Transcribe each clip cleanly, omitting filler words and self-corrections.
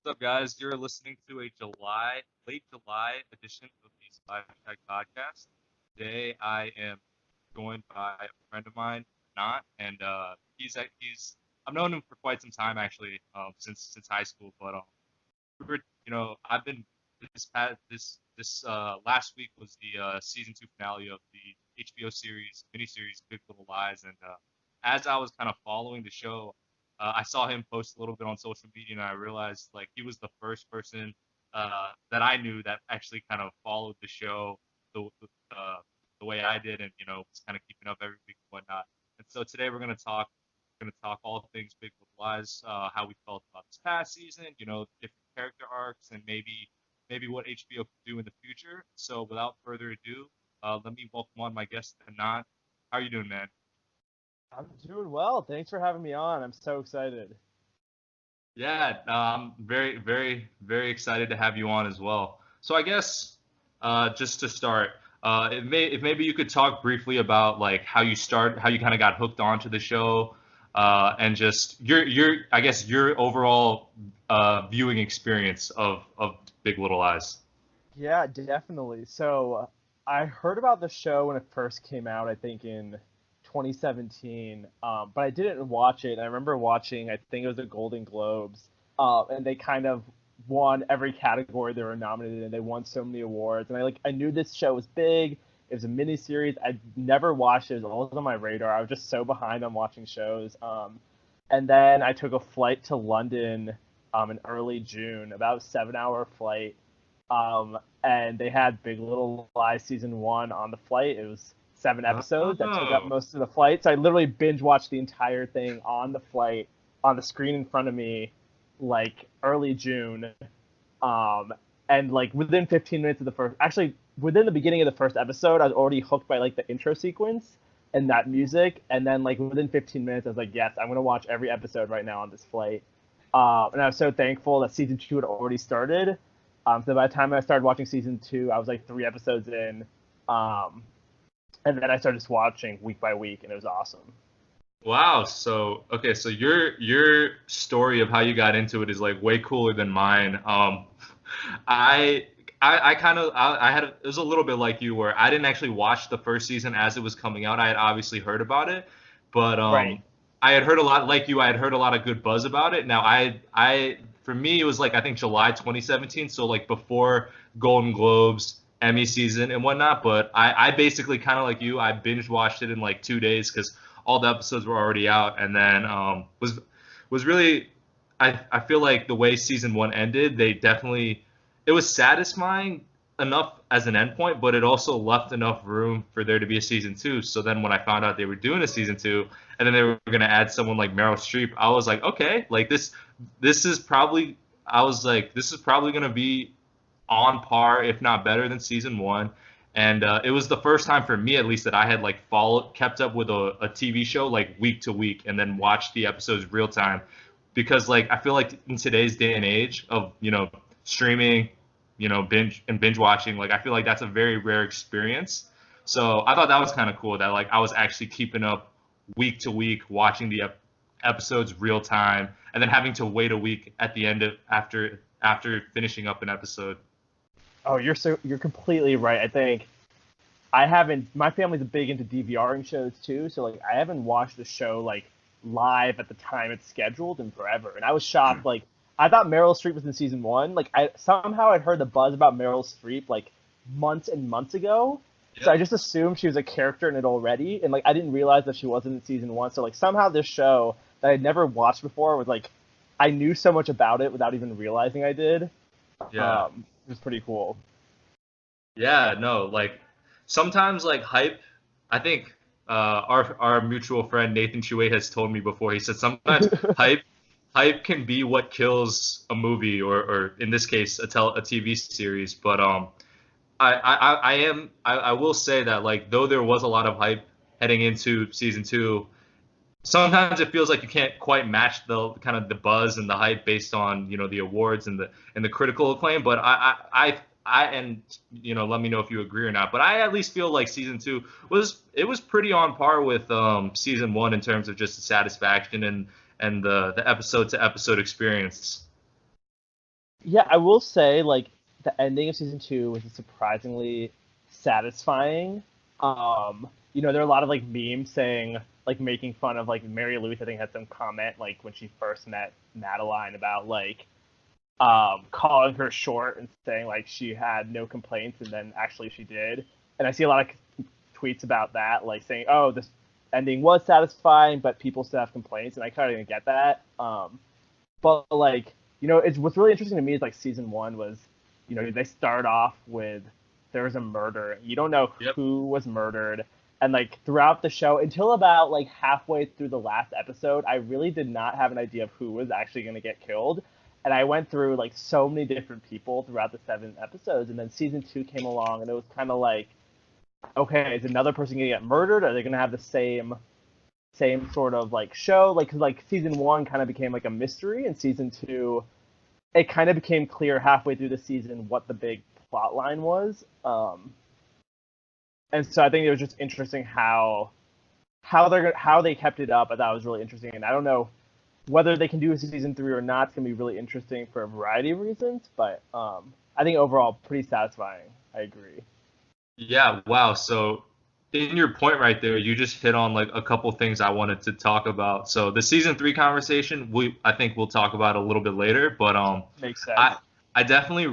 What's up, guys? You're listening to a late July edition of the SplashTag Podcast. Today, I am joined by a friend of mine, Anant, and I've known him for quite some time actually, since high school. But I've been this last week was the season 2 finale of the HBO series miniseries Big Little Lies, and as I was kind of following the show. I saw him post a little bit on social media, and I realized like he was the first person that I knew that actually kind of followed the show the way I did, and was kind of keeping up every week and whatnot. And so today we're gonna talk all things Big Little Lies, how we felt about this past season, different character arcs, and maybe what HBO could do in the future. So without further ado, let me welcome on my guest, Anant. How are you doing, man? I'm doing well. Thanks for having me on. I'm so excited. Yeah, very, very, very excited to have you on as well. So I guess just to start, if maybe you could talk briefly about like how you kind of got hooked onto the show, and just I guess your overall viewing experience of Big Little Lies. Yeah, definitely. So I heard about the show when it first came out, I think in 2017, but I didn't watch it. I remember watching, I think it was the Golden Globes, and they kind of won every category they were nominated in. They won so many awards, and I knew this show was big. It was a mini series. I'd never watched it. It was always on my radar. I was just so behind on watching shows. And then I took a flight to London in early June, about a 7-hour flight, and they had Big Little Lies season 1 on the flight. It was 7 episodes that took up Oh, most of the flight. So I literally binge watched the entire thing on the flight on the screen in front of me, like early June. And like within 15 minutes of the first, actually within the beginning of the first episode, I was already hooked by like the intro sequence and that music. And then like within 15 minutes, I was like, yes, I'm gonna watch every episode right now on this flight. And I was so thankful that season 2 had already started. So by the time I started watching season 2, I was like 3 episodes in. Um, and then I started just watching week by week, and it was awesome. wow. So okay, so your story of how you got into it is like way cooler than mine. I I kind of I had it was a little bit like you where I didn't actually watch the first season as it was coming out. I had obviously heard about it, but Right. I had heard a lot like you. I had heard a lot of good buzz about it. Now I for me it was like I think July 2017, so like before Golden Globes, Emmy season and whatnot. But I basically kind of like you. I binge watched it in like 2 days because all the episodes were already out, and then was really I feel like the way season 1 ended, they definitely it was satisfying enough as an endpoint, but it also left enough room for there to be a season 2. So then when I found out they were doing a season 2, and then they were going to add someone like Meryl Streep, I was like, okay, like this is probably I was like this is probably going to be on par, if not better than season 1. And it was the first time for me, at least, that I had like kept up with a TV show like week to week, and then watched the episodes real time. Because like I feel like in today's day and age of streaming, binge watching, like I feel like that's a very rare experience. So I thought that was kind of cool that like I was actually keeping up week to week, watching the episodes real time, and then having to wait a week at the end of after finishing up an episode. Oh, you're completely right. I think I haven't. My family's big into DVRing shows too, so like I haven't watched the show like live at the time it's scheduled in forever. And I was shocked. Like I thought Meryl Streep was in season 1. Like I somehow I'd heard the buzz about Meryl Streep like months and months ago. So I Yep. just assumed she was a character in it already, and like I didn't realize that she wasn't in season 1. So like somehow this show that I'd never watched before was like I knew so much about it without even realizing I did. Yeah. It was pretty cool. Yeah, no, like sometimes like hype. I think our mutual friend Nathan Chouet has told me before. He said sometimes hype can be what kills a movie or in this case a TV series. But I will say that like though there was a lot of hype heading into season 2, sometimes it feels like you can't quite match the kind of the buzz and the hype based on the awards and the critical acclaim. But and let me know if you agree or not. But I at least feel like season 2 was pretty on par with season 1 in terms of just the satisfaction and the episode to episode experience. Yeah, I will say like the ending of season 2 was surprisingly satisfying. There are a lot of like memes saying like making fun of like Mary Louise. I think had some comment like when she first met Madeline about like calling her short and saying like she had no complaints and then actually she did. And I see a lot of tweets about that, like saying, "Oh, this ending was satisfying, but people still have complaints," and I kind of didn't get that. But like, it's what's really interesting to me is like season 1 was, they start off with there was a murder. You don't know Yep. who was murdered, and like throughout the show until about like halfway through the last episode, I really did not have an idea of who was actually going to get killed. And I went through like so many different people throughout the 7 episodes, and then season 2 came along, and it was kind of like, okay, is another person gonna get murdered? Are they gonna have the same sort of like show? Like season 1 kind of became like a mystery, and season 2, it kind of became clear halfway through the season what the big plot line was. And so I think it was just interesting how they kept it up. I thought it was really interesting, and I don't know whether they can do a season 3 or not. It's gonna be really interesting for a variety of reasons, but I think overall pretty satisfying. I agree. Yeah, wow. So in your point right there, you just hit on like a couple things I wanted to talk about. So the season 3 conversation, I think we'll talk about a little bit later, but Makes sense. I'm definitely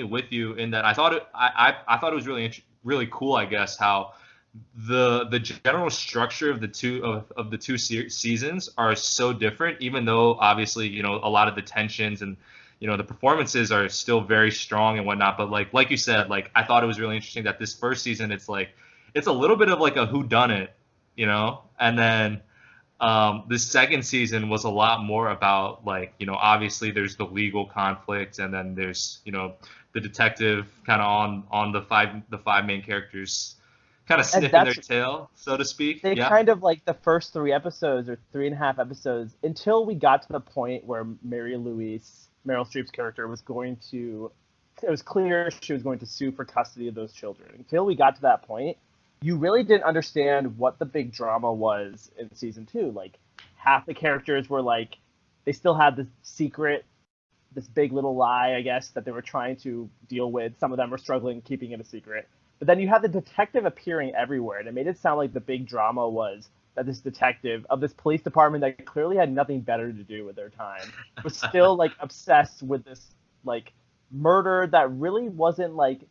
with you in that I thought it was really cool, I guess, how the general structure of the two seasons are so different, even though obviously, a lot of the tensions and the performances are still very strong and whatnot. But like you said, like I thought it was really interesting that this first season, it's a little bit of like a whodunit, and then the second season was a lot more about like, obviously there's the legal conflict, and then there's, the detective kind of on the five main characters kind of And sniffing their that's tail, so to speak. they Yeah. kind of like the first 3 episodes or 3.5 episodes until we got to the point where Meryl Streep's character, was going to. It was clear she was going to sue for custody of those children. Until we got to that point, you really didn't understand what the big drama was in season 2. Like half the characters were like, they still had this secret, this big little lie, I guess, that they were trying to deal with. Some of them were struggling keeping it a secret. But then you had the detective appearing everywhere, and it made it sound like the big drama was that this detective of this police department that clearly had nothing better to do with their time was still like obsessed with this like murder that really wasn't like,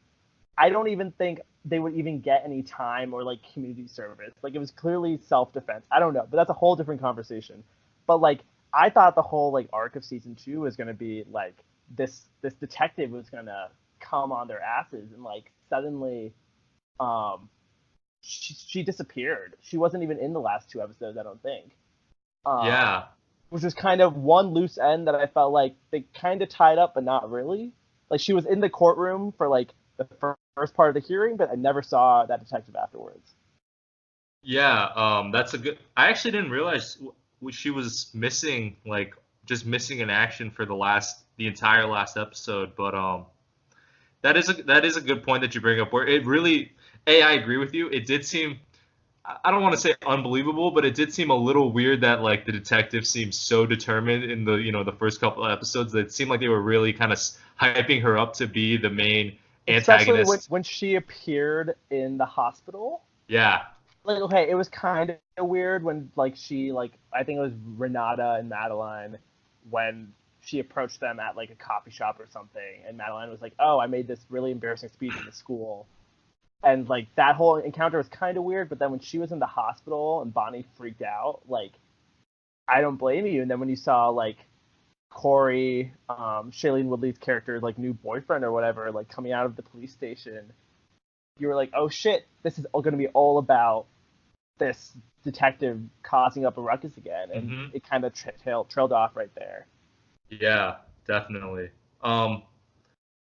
I don't even think they would even get any time or like community service. Like it was clearly self-defense. I don't know, but that's a whole different conversation. But like I thought the whole like arc of season 2 was going to be like this detective was going to come on their asses, and like suddenly um she disappeared. She wasn't even in the last 2 episodes, I don't think. Yeah. Which was kind of one loose end that I felt like they kind of tied up, but not really. Like she was in the courtroom for like the first part of the hearing, but I never saw that detective afterwards. Yeah, that's a good. I actually didn't realize she was missing, like just missing in action for the entire last episode. But that is a good point that you bring up. Where it really, I agree with you. It did seem, I don't want to say unbelievable, but it did seem a little weird that like the detective seemed so determined in the first couple of episodes that it seemed like they were really kind of hyping her up to be the main Especially when antagonist. when she appeared in the hospital. Yeah. Like okay, it was kind of weird when like she like I think it was Renata and Madeline when she approached them at like a coffee shop or something, and Madeline was like, "Oh, I made this really embarrassing speech in the school," and like that whole encounter was kind of weird. But then when she was in the hospital and Bonnie freaked out, like I don't blame you. And then when you saw like Corey, Shailene Woodley's character, like new boyfriend or whatever, like coming out of the police station, you were like, "Oh shit, this is going to be all about this detective causing up a ruckus again," and Hmm. it kind of trailed off right there. Yeah, definitely. Um,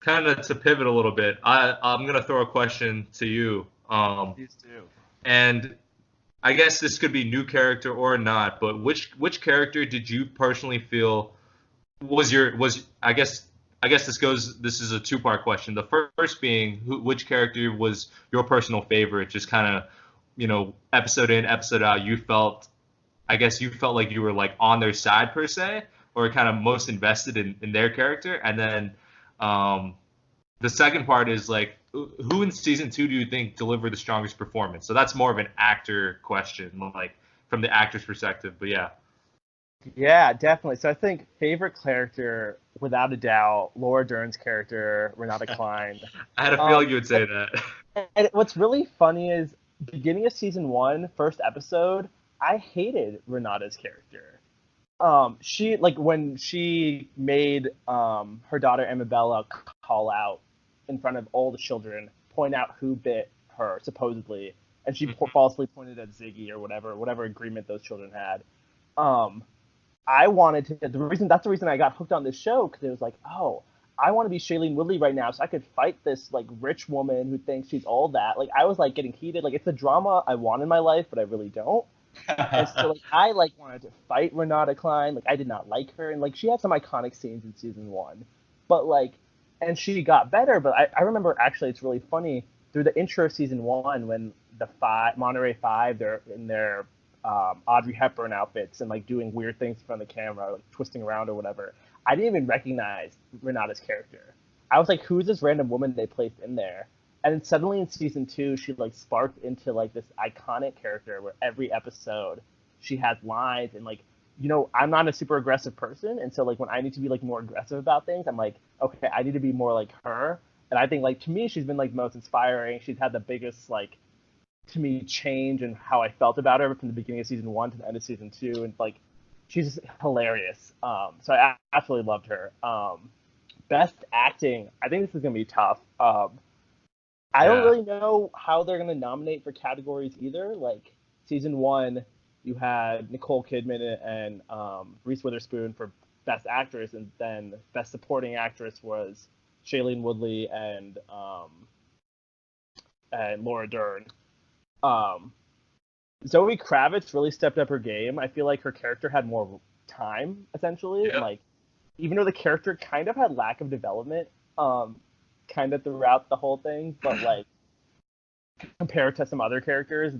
Kind of to pivot a little bit, I'm gonna throw a question to you. These two. And I guess this could be new character or not, but which character did you personally feel was I guess this is a two-part question. The first being which character was your personal favorite, just kind of episode in episode out, you felt like you were like on their side per se, or kind of most invested in their character. And then the second part is like, who in season 2 do you think delivered the strongest performance? So that's more of an actor question, like from the actor's perspective. But yeah. Yeah, definitely. So I think favorite character, without a doubt, Laura Dern's character, Renata Klein. I had a feeling you would say that. And what's really funny is beginning of season 1, first episode, I hated Renata's character. She like when she made her daughter Amabella call out in front of all the children, point out who bit her supposedly, and she falsely pointed at Ziggy or whatever agreement those children had. I wanted to. That's the reason I got hooked on this show, because it was like, oh, I want to be Shailene Woodley right now, so I could fight this like rich woman who thinks she's all that. Like I was like getting heated. Like it's the drama I want in my life, but I really don't. And so like I like wanted to fight Renata Klein. Like I did not like her, and like she had some iconic scenes in season 1, but like, and she got better. But I remember actually, it's really funny through the intro of season 1 when the Monterey Five, they're in their Audrey Hepburn outfits and like doing weird things in front of the camera, like twisting around or whatever. I didn't even recognize Renata's character. I was like, who's this random woman they placed in there? And then suddenly in season 2, she like sparked into like this iconic character where every episode she has lines and like, you know, I'm not a super aggressive person, and so like when I need to be like more aggressive about things, I'm like, okay, I need to be more like her. And I think like to me, she's been like the most inspiring. She's had the biggest like, to me, change in how I felt about her from the beginning of season 1 to the end of season 2, and like she's just hilarious. So I absolutely loved her. Best acting, I think this is gonna be tough. I don't really know how they're gonna nominate for categories either. Like season 1, you had Nicole Kidman and Reese Witherspoon for best actress, and then best supporting actress was Shailene Woodley and Laura Dern. Zoe Kravitz really stepped up her game. I feel like her character had more time, essentially. Yep. And like, even though the character kind of had lack of development, kind of throughout the whole thing, but like, compared to some other characters,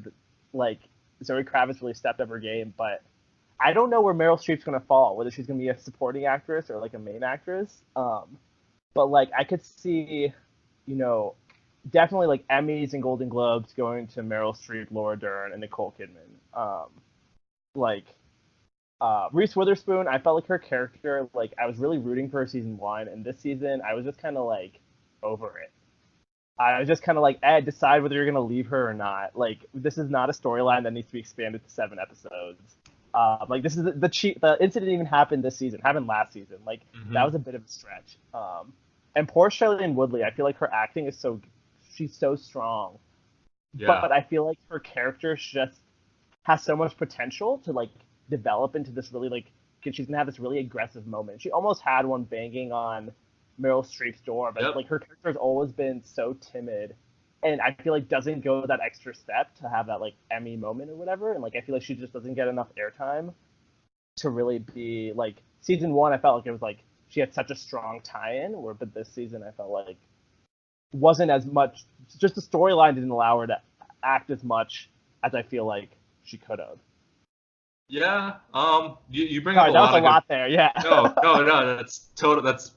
like, Zoe Kravitz really stepped up her game. But I don't know where Meryl Streep's going to fall, whether she's going to be a supporting actress or like a main actress. But like, I could see, you know, definitely like Emmys and Golden Globes going to Meryl Streep, Laura Dern, and Nicole Kidman. Reese Witherspoon, I felt like her character, like I was really rooting for her season 1, and this season I was just kind of like over it. I was just kind of like, Ed, decide whether you're gonna leave her or not. Like this is not a storyline that needs to be expanded to 7 episodes. Like this is the incident even happened this season, happened last season. Like that was a bit of a stretch. And poor Shailene Woodley, I feel like her acting is she's so strong. Yeah. But I feel like her character just has so much potential to like develop into this really like, she's gonna have this really aggressive moment. She almost had one banging on Meryl Streep's door, but like her character has always been so timid, and I feel like doesn't go that extra step to have that like Emmy moment or whatever. And like I feel like she just doesn't get enough airtime to really be like, season 1 I felt like it was like she had such a strong tie-in, but this season I felt like wasn't as much, just the storyline didn't allow her to act as much as I feel like she could have. Yeah. You bring Sorry, up that was a lot there. Yeah. No. That's total. That's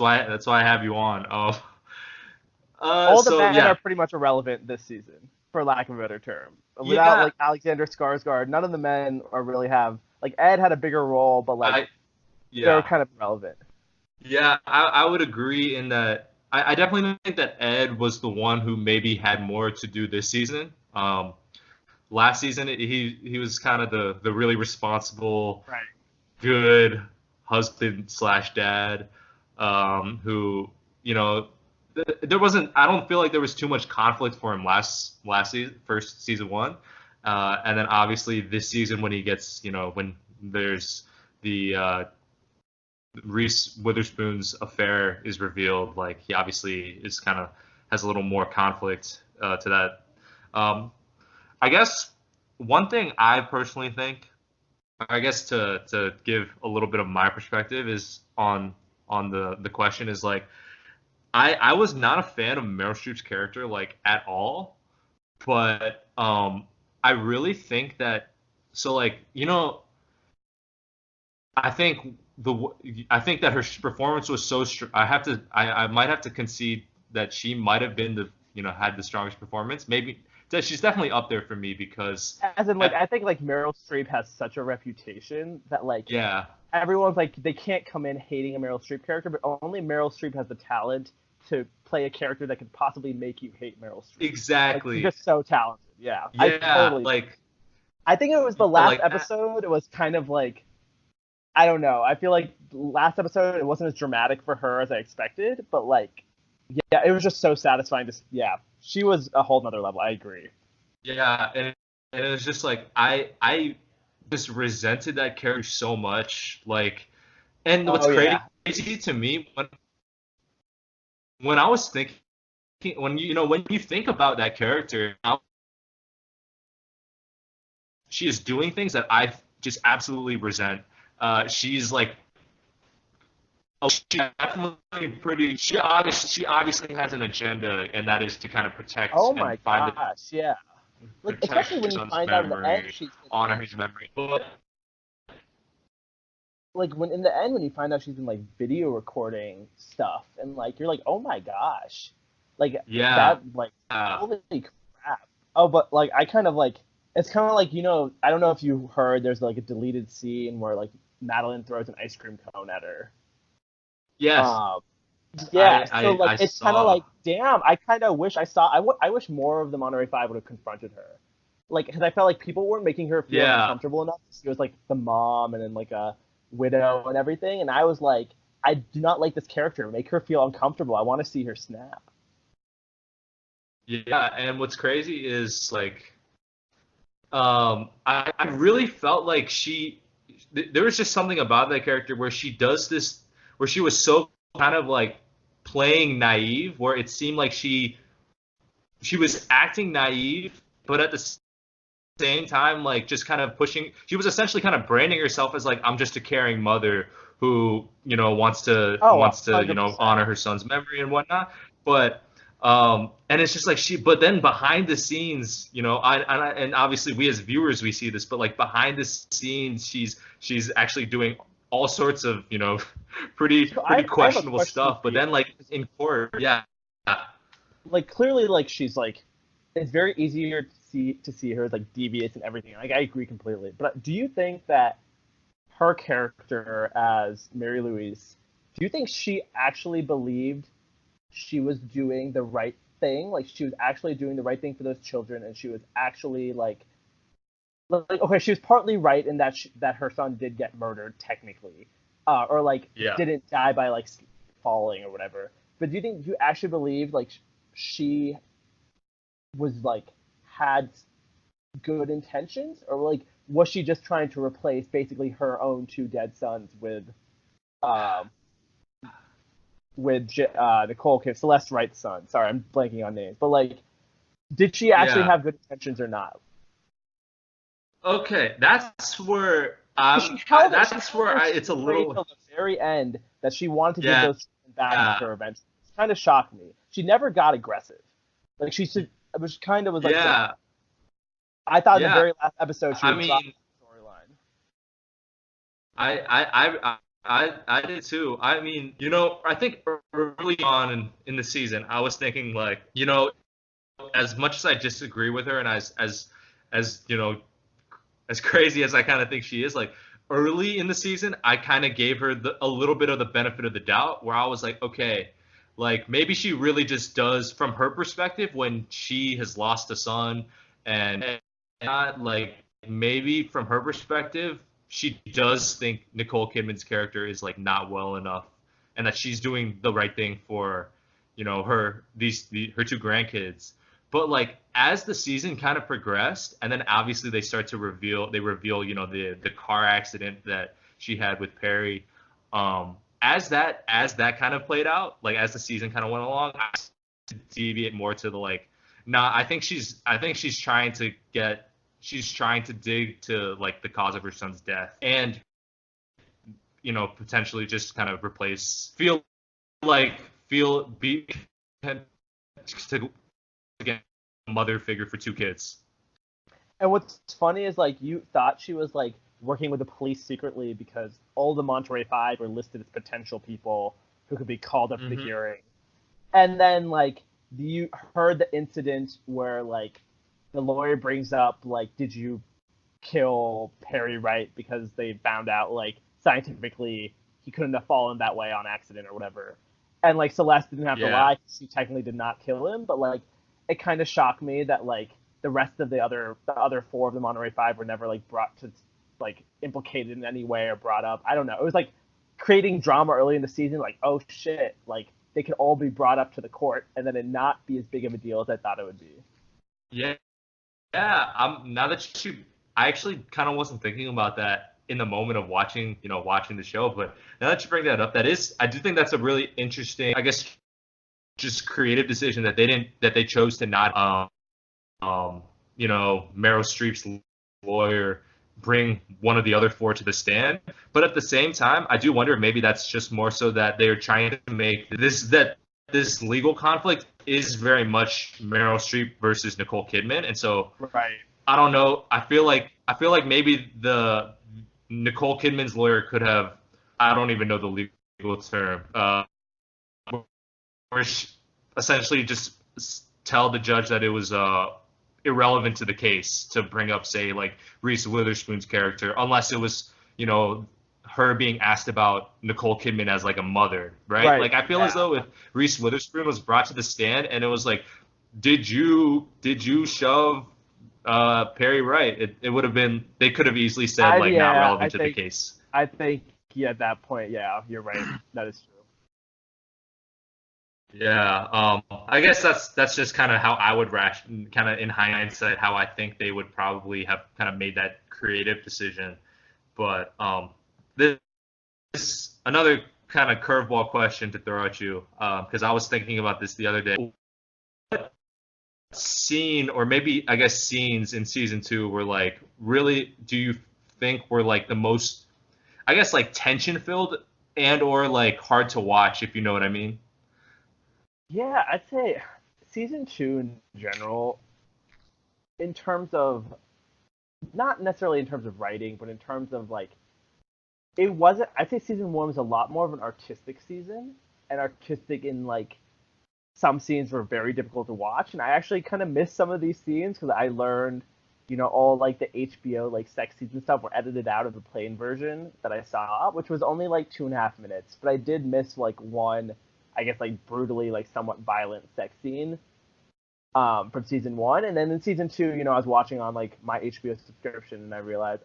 why I have you on. All the men are pretty much irrelevant this season, for lack of a better term. Without like Alexander Skarsgård, none of the men really have, like Ed had a bigger role, but like they're kind of irrelevant. Yeah, I would agree in that. I definitely think that Ed was the one who maybe had more to do this season. Last season, he was kind of the really responsible, good husband / dad, who, you know, there wasn't. I don't feel like there was too much conflict for him last season, season 1, and then obviously this season when he gets, you know, when there's the Reese Witherspoon's affair is revealed, like he obviously is kind of has a little more conflict to that. I guess one thing I personally think, I guess to give a little bit of my perspective is on the question is like, I was not a fan of Meryl Streep's character like at all, but I really think that, so like, you know, I think I think that her performance was so I might have to concede that she might have been had the strongest performance. Maybe that she's definitely up there for me because As in, like, I think like Meryl Streep has such a reputation that like yeah, everyone's like they can't come in hating a Meryl Streep character, but only Meryl Streep has the talent to play a character that could possibly make you hate Meryl Streep. Like, she's exactly. just so talented. Yeah, I Yeah, totally. like I think it was the yeah, last episode. It was kind of like I don't know. I feel like last episode it wasn't as dramatic for her as I expected, but like yeah, it was just so satisfying to yeah. She was a whole nother level. I agree. yeah, and it was just like I just resented that character so much. Like, and what's Oh yeah. crazy to me when I was thinking when you think about that character, she is doing things that I just absolutely resent. She's like, oh, she's definitely pretty. She obviously has an agenda, and that is to kind of protect Oh and my find gosh, yeah. Like protect especially her when you son's find out in the end memory, she's honor his memory. But like when in the end when you find out she's been like video recording stuff and like you're like oh my gosh, like yeah, that like holy crap. Oh, but like I kind of like it's kind of like I don't know if you heard there's like a deleted scene where like Madeline throws an ice cream cone at her. yes, Um, yeah, so I like it's kind of saw. like damn. I kind of wish I wish more of the Monterey Five would have confronted her, like because I felt like people weren't making her feel Yeah, uncomfortable enough. She was like the mom and then like a widow and everything, and I was like, I do not like this character. Make her feel uncomfortable. I want to see her snap. yeah, and what's crazy is like, I really felt like there was just something about that character where she does this, where she was so kind of like playing naive, where it seemed like she was acting naive, but at the same time, like just kind of pushing. She was essentially kind of branding herself as like I'm just a caring mother who Oh, wants to 100%. honor her son's memory and whatnot. But and it's just like but then behind the scenes, and obviously we as viewers we see this, but like behind the scenes, she's actually doing all sorts of So pretty I have a questionable question stuff. for But you. then like in court, yeah, Like clearly, like she's like, it's very easier to see her as like devious and everything. Like I agree completely. But do you think that her character as Mary Louise, do you think she actually believed she was doing the right thing? Like she was actually doing the right thing for those children, and she was actually like okay, she was partly right in that that her son did get murdered technically, or like yeah. didn't die by like falling or whatever. But do you actually believe like she was like had good intentions, or like was she just trying to replace basically her own two dead sons um Nicole Kidman, Celeste Wright's son? Sorry, I'm blanking on names, but like, did she actually Yeah. have good intentions or not? Okay, that's where She that's held where her it's a story little till the very end that she wanted to give yeah, those children back to her eventually. It's kind of shocked me. She never got aggressive. Like she should, it was kind of was like sad. yeah, I thought in the yeah. very last episode she I would drop mean, the storyline. I did too. I mean, I think early on in the season, I was thinking like, as much as I disagree with her and as as crazy as I kind of think she is, like early in the season, I kind of gave her a little bit of the benefit of the doubt, where I was like, okay, like maybe she really just does, from her perspective, when she has lost a son, and not like maybe from her perspective, she does think Nicole Kidman's character is like not well enough, and that she's doing the right thing for, her two grandkids. But like as the season kind of progressed, and then obviously they reveal the car accident that she had with Perry. As that kind of played out, like as the season kind of went along, I started to deviate more to the like, nah, I think she's trying to dig to like the cause of her son's death, and potentially just kind of replace feel be to again a mother figure for two kids. And what's funny is like you thought she was like working with the police secretly because all the Monterey Five were listed as potential people who could be called up for the hearing. And then, like, you heard the incident where, like, the lawyer brings up, like, did you kill Perry Wright because they found out, like, scientifically he couldn't have fallen that way on accident or whatever. And, like, Celeste didn't have to lie. She technically did not kill him, but, like, it kind of shocked me that, like, the rest of the other four of the Monterey Five were never, like, brought to, like, implicated in any way or brought up. I don't know. It was, like, creating drama early in the season, like, oh, shit, like, they could all be brought up to the court and then it not be as big of a deal as I thought it would be. Yeah. Now that I actually kind of wasn't thinking about that in the moment of watching the show, but now that you bring that up, I do think that's a really interesting, I guess, just creative decision that they chose to not, Meryl Streep's lawyer bring one of the other four to the stand. But at the same time, I do wonder if maybe that's just more so that they're trying to make this legal conflict is very much Meryl Streep versus Nicole Kidman. And so right. I don't know. I feel like maybe the Nicole Kidman's lawyer could have, I don't even know the legal term, where she essentially just tell the judge that it was irrelevant to the case to bring up, say, like Reese Witherspoon's character, unless it was, her being asked about Nicole Kidman as like a mother, right? Like I feel as though if Reese Witherspoon was brought to the stand and it was like, did you shove Perry Wright? It would have been, they could have easily said not relevant to the case. I think at that point, you're right. That is true. Yeah, I guess that's just kind of how I would kind of in hindsight, how I think they would probably have kind of made that creative decision. But this another kind of curveball question to throw at you, because I was thinking about this the other day. What scene, or maybe I guess scenes in season 2 were like really, do you think were like the most, I guess, like tension filled and or like hard to watch, if you know what I mean? Yeah, I'd say season 2 in general, in terms of, not necessarily in terms of writing, but in terms of like, it wasn't, I'd say season 1 was a lot more of an artistic season, and artistic in like, some scenes were very difficult to watch, and I actually kind of missed some of these scenes because I learned, all like the HBO like sex scenes and stuff were edited out of the plain version that I saw, which was only like 2.5 minutes, but I did miss like one, I guess, like brutally, like somewhat violent sex scene from season 1. And then in season 2, I was watching on like my HBO subscription and I realized,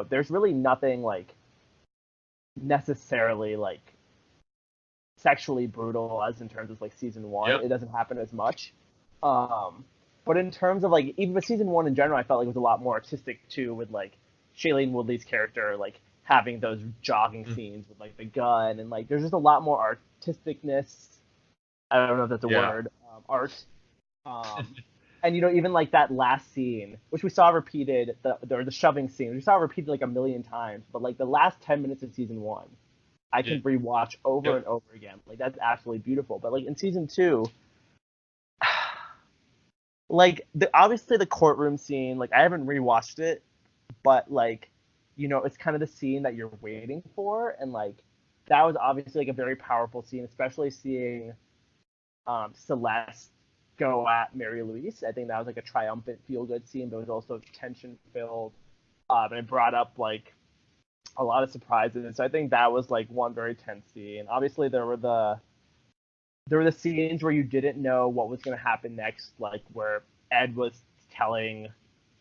there's really nothing like necessarily like sexually brutal as in terms of like season 1. Yep. It doesn't happen as much. But in terms of like, even with season 1 in general, I felt like it was a lot more artistic too, with like Shailene Woodley's character, like having those jogging scenes with like the gun, and like there's just a lot more artisticness. I don't know if that's a word. Art. And even like that last scene, which we saw repeated, the shoving scene, we saw repeated like a million times, but like the last 10 minutes of season 1, I can rewatch over and over again. Like that's absolutely beautiful. But like in season 2, like obviously the courtroom scene, like I haven't rewatched it, but like, it's kind of the scene that you're waiting for, and like that was obviously like a very powerful scene, especially seeing Celeste go at Mary Louise. I think that was like a triumphant, feel-good scene, but it was also tension-filled, and it brought up like a lot of surprises. So I think that was like one very tense scene. Obviously, there were the scenes where you didn't know what was going to happen next, like where Ed was telling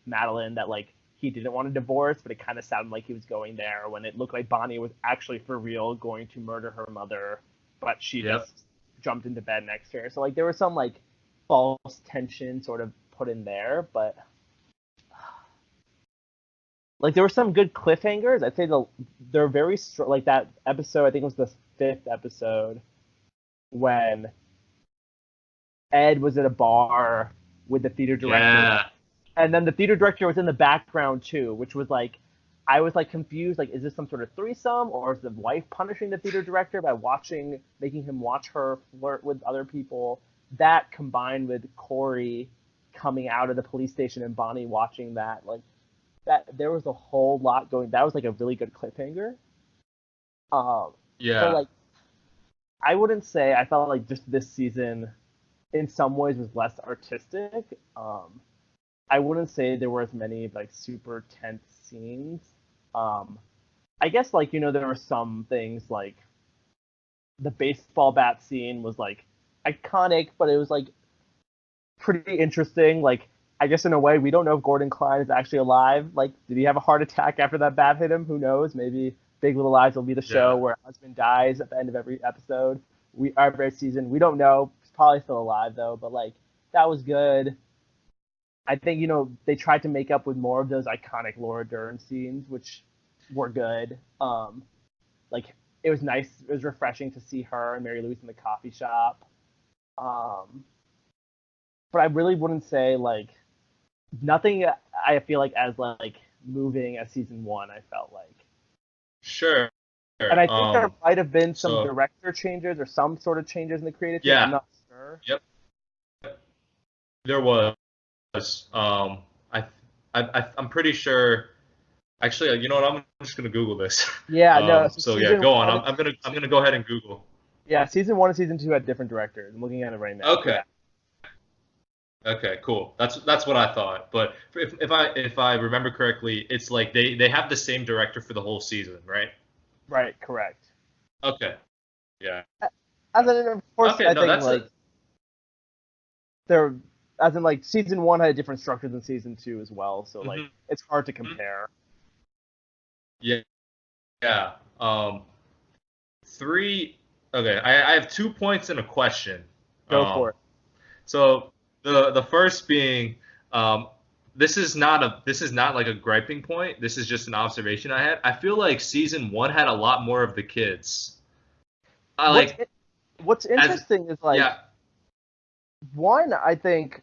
Madeline that like he didn't want a divorce, but it kind of sounded like he was going there, when it looked like Bonnie was actually for real going to murder her mother, but she just jumped into bed next to her. So like there was some like false tension sort of put in there, but like there were some good cliffhangers. I'd say they're very like that episode, I think it was the 5th episode, when Ed was at a bar with the theater director. Yeah. And then the theater director was in the background too, which was like, I was like confused, like, is this some sort of threesome, or is the wife punishing the theater director by making him watch her flirt with other people? That combined with Corey coming out of the police station and Bonnie watching that, like, that there was a whole lot going. That was like a really good cliffhanger. But Yeah. like I wouldn't say I felt like just this season in some ways was less artistic. I wouldn't say there were as many like super tense scenes. Um, I guess like there were some things like the baseball bat scene was like iconic, but it was like pretty interesting. Like I guess in a way we don't know if Gordon Klein is actually alive. Like did he have a heart attack after that bat hit him? Who knows? Maybe Big Little Lies will be the show Yeah. where a husband dies at the end of every episode. Every season. We don't know. He's probably still alive though. But like that was good. I think they tried to make up with more of those iconic Laura Dern scenes, which were good. Like it was nice. It was refreshing to see her and Mary Louise in the coffee shop. But I really wouldn't say like nothing. I feel like as like moving as season one. I felt like, Sure. and I think there might have been some So director changes or some sort of changes in the creative team. I'm yeah. not sure. Yep. There was. I, I'm pretty sure. Actually, you know what? I'm just gonna Google this. Yeah, no. So yeah, Season go on. one I'm gonna go ahead and Google. Yeah, season one and season two had different directors. I'm looking at it right now. Okay. Yeah. Okay, cool. That's what I thought. But if I remember correctly, it's like they have the same director for the whole season, right? Right, correct. Okay. Yeah. As in, of course, Okay, I no, think that's like they're as in like season one had a different structure than season two as well, so like it's hard to compare. Yeah. Yeah. Three. Okay, I have 2 points and a question. Go for it. So the first being, this is not like a griping point. This is just an observation I had. I feel like season one had a lot more of the kids. I like What's interesting is like yeah. one, I think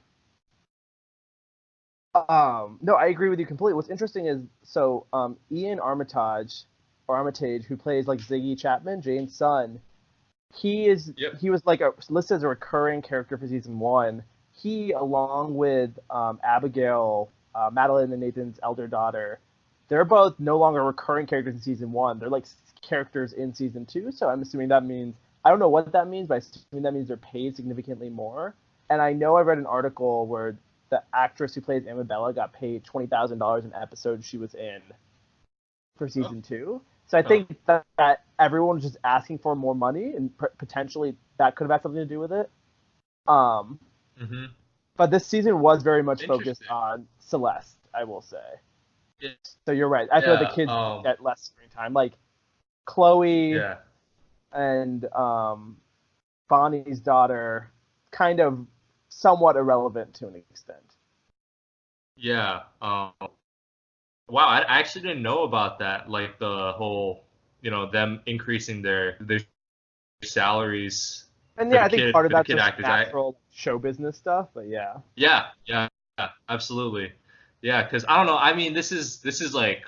no, I agree with you completely. What's interesting is so Ian Armitage, who plays like Ziggy Chapman, Jane's son, he was like listed as a recurring character for season one. He, along with Abigail, Madeline and Nathan's elder daughter, they're both no longer recurring characters in season one. They're like characters in season two. So I'm assuming that means I don't know what that means, but I assume that means they're paid significantly more. And I know I read an article where the actress who plays Amabella got paid $20,000 an episode she was in for season two. So I think that everyone was just asking for more money, and potentially that could have had something to do with it. But this season was very much focused on Celeste, I will say. Yeah. So you're right. I feel like the kids get less screen time. Like Chloe and Bonnie's daughter, kind of somewhat irrelevant to an extent. Yeah. Wow, I actually didn't know about that. Like the whole, them increasing their salaries. And yeah, I think part of that's just actors. natural show business stuff. But yeah. Yeah, absolutely. Yeah, because I don't know. I mean, this is like,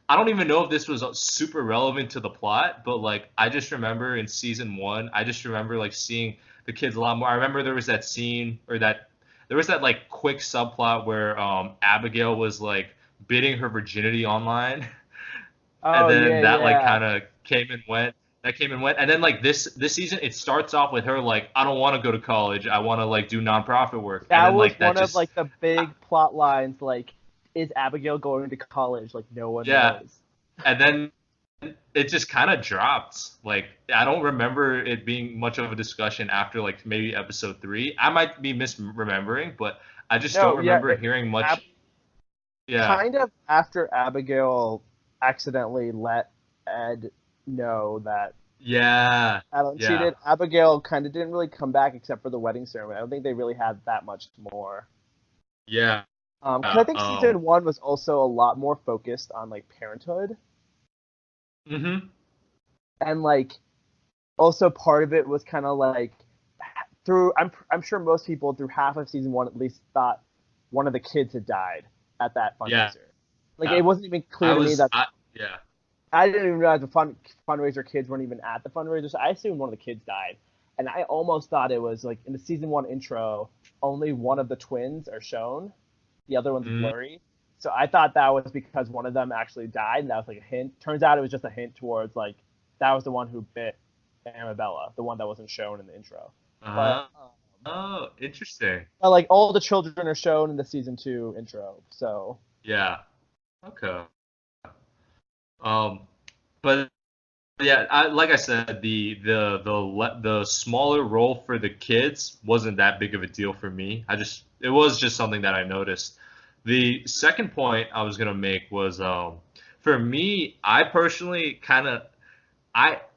I don't even know if this was super relevant to the plot, but like I just remember in season one, I just remember like seeing the kids a lot more. I remember there was that scene there was that like quick subplot where Abigail was like bidding her virginity online, and then like kind of came and went. And then like this season, it starts off with her like, I don't want to go to college. I want to like do nonprofit work. That and then, was like, one of like the big plot lines. Like, is Abigail going to college? Like, no one knows. And then it just kind of dropped. Like, I don't remember it being much of a discussion after like maybe episode 3. I might be misremembering, but I just don't remember hearing much. Kind of after Abigail accidentally let Ed know that Alan cheated, Abigail kind of didn't really come back except for the wedding ceremony. I don't think they really had that much more. Yeah. Because I think season 1 was also a lot more focused on like parenthood. And like also part of it was kind of like through I'm sure most people through half of season 1 at least thought one of the kids had died at that fundraiser. Like it wasn't even clear to me that I didn't even realize the fundraiser kids weren't even at the fundraiser. So I assumed one of the kids died. And I almost thought it was like in the season 1 intro, only one of the twins are shown. The other one's blurry. So I thought that was because one of them actually died, and that was like a hint. Turns out it was just a hint towards like that was the one who bit Amabella, the one that wasn't shown in the intro. But Uh, oh, interesting. like all the children are shown in the season 2 intro. So Yeah. Okay. Um, but yeah, like I said, the smaller role for the kids wasn't that big of a deal for me. It was just something that I noticed. The second point I was gonna make was for me, I personally kind of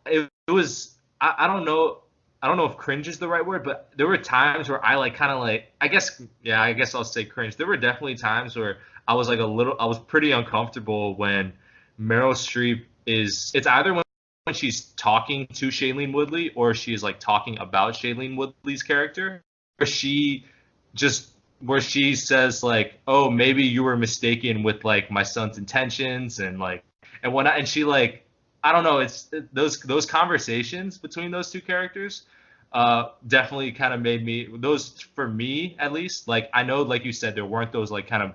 it was I don't know if cringe is the right word, but there were times where I like kind of like I guess I'll say cringe. There were definitely times where I was pretty uncomfortable when Meryl Streep it's either when she's talking to Shailene Woodley or she's like talking about Shailene Woodley's character, where where she says like, oh, maybe you were mistaken with like my son's intentions and like and when and she like I don't know, it's those conversations between those two characters definitely kind of made me those for me at least, like I know like you said there weren't those like kind of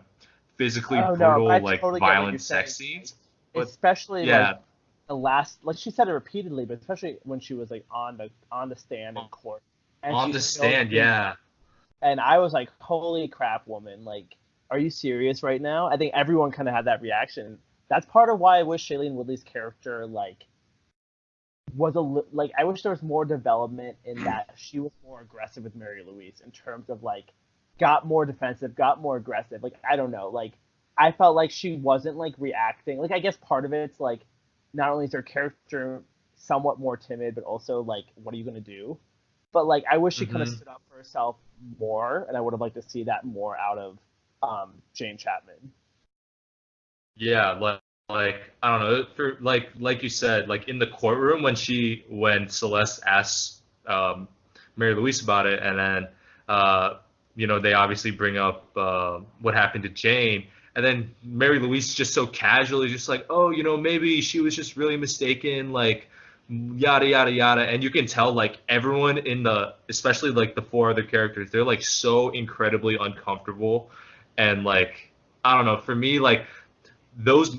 physically oh no, brutal I like totally get what you're violent saying. sex scenes, but Especially like yeah, the last, like she said it repeatedly, but especially when she was like on the stand in court, and on she the spilled stand, the yeah. and I was like, holy crap, woman, like, are you serious right now? I think everyone kind of had that reaction. That's part of why I wish Shailene Woodley's character like like I wish there was more development in that she was more aggressive with Mary Louise in terms of like got more defensive, got more aggressive. Like I don't know, like I felt like she wasn't like reacting. Like I guess part of it's like not only is her character somewhat more timid, but also like what are you gonna do? But like I wish she kind of Hmm. stood up for herself more, and I would have liked to see that more out of Jane Chapman. Yeah, like I don't know, for like you said, like in the courtroom when Celeste asks Mary Louise about it, and then uh, they obviously bring up what happened to Jane, and then Mary Louise just so casually just like, oh, maybe she was just really mistaken, like yada yada yada, and you can tell like everyone especially like the four other characters, they're like so incredibly uncomfortable, and like I don't know, for me like those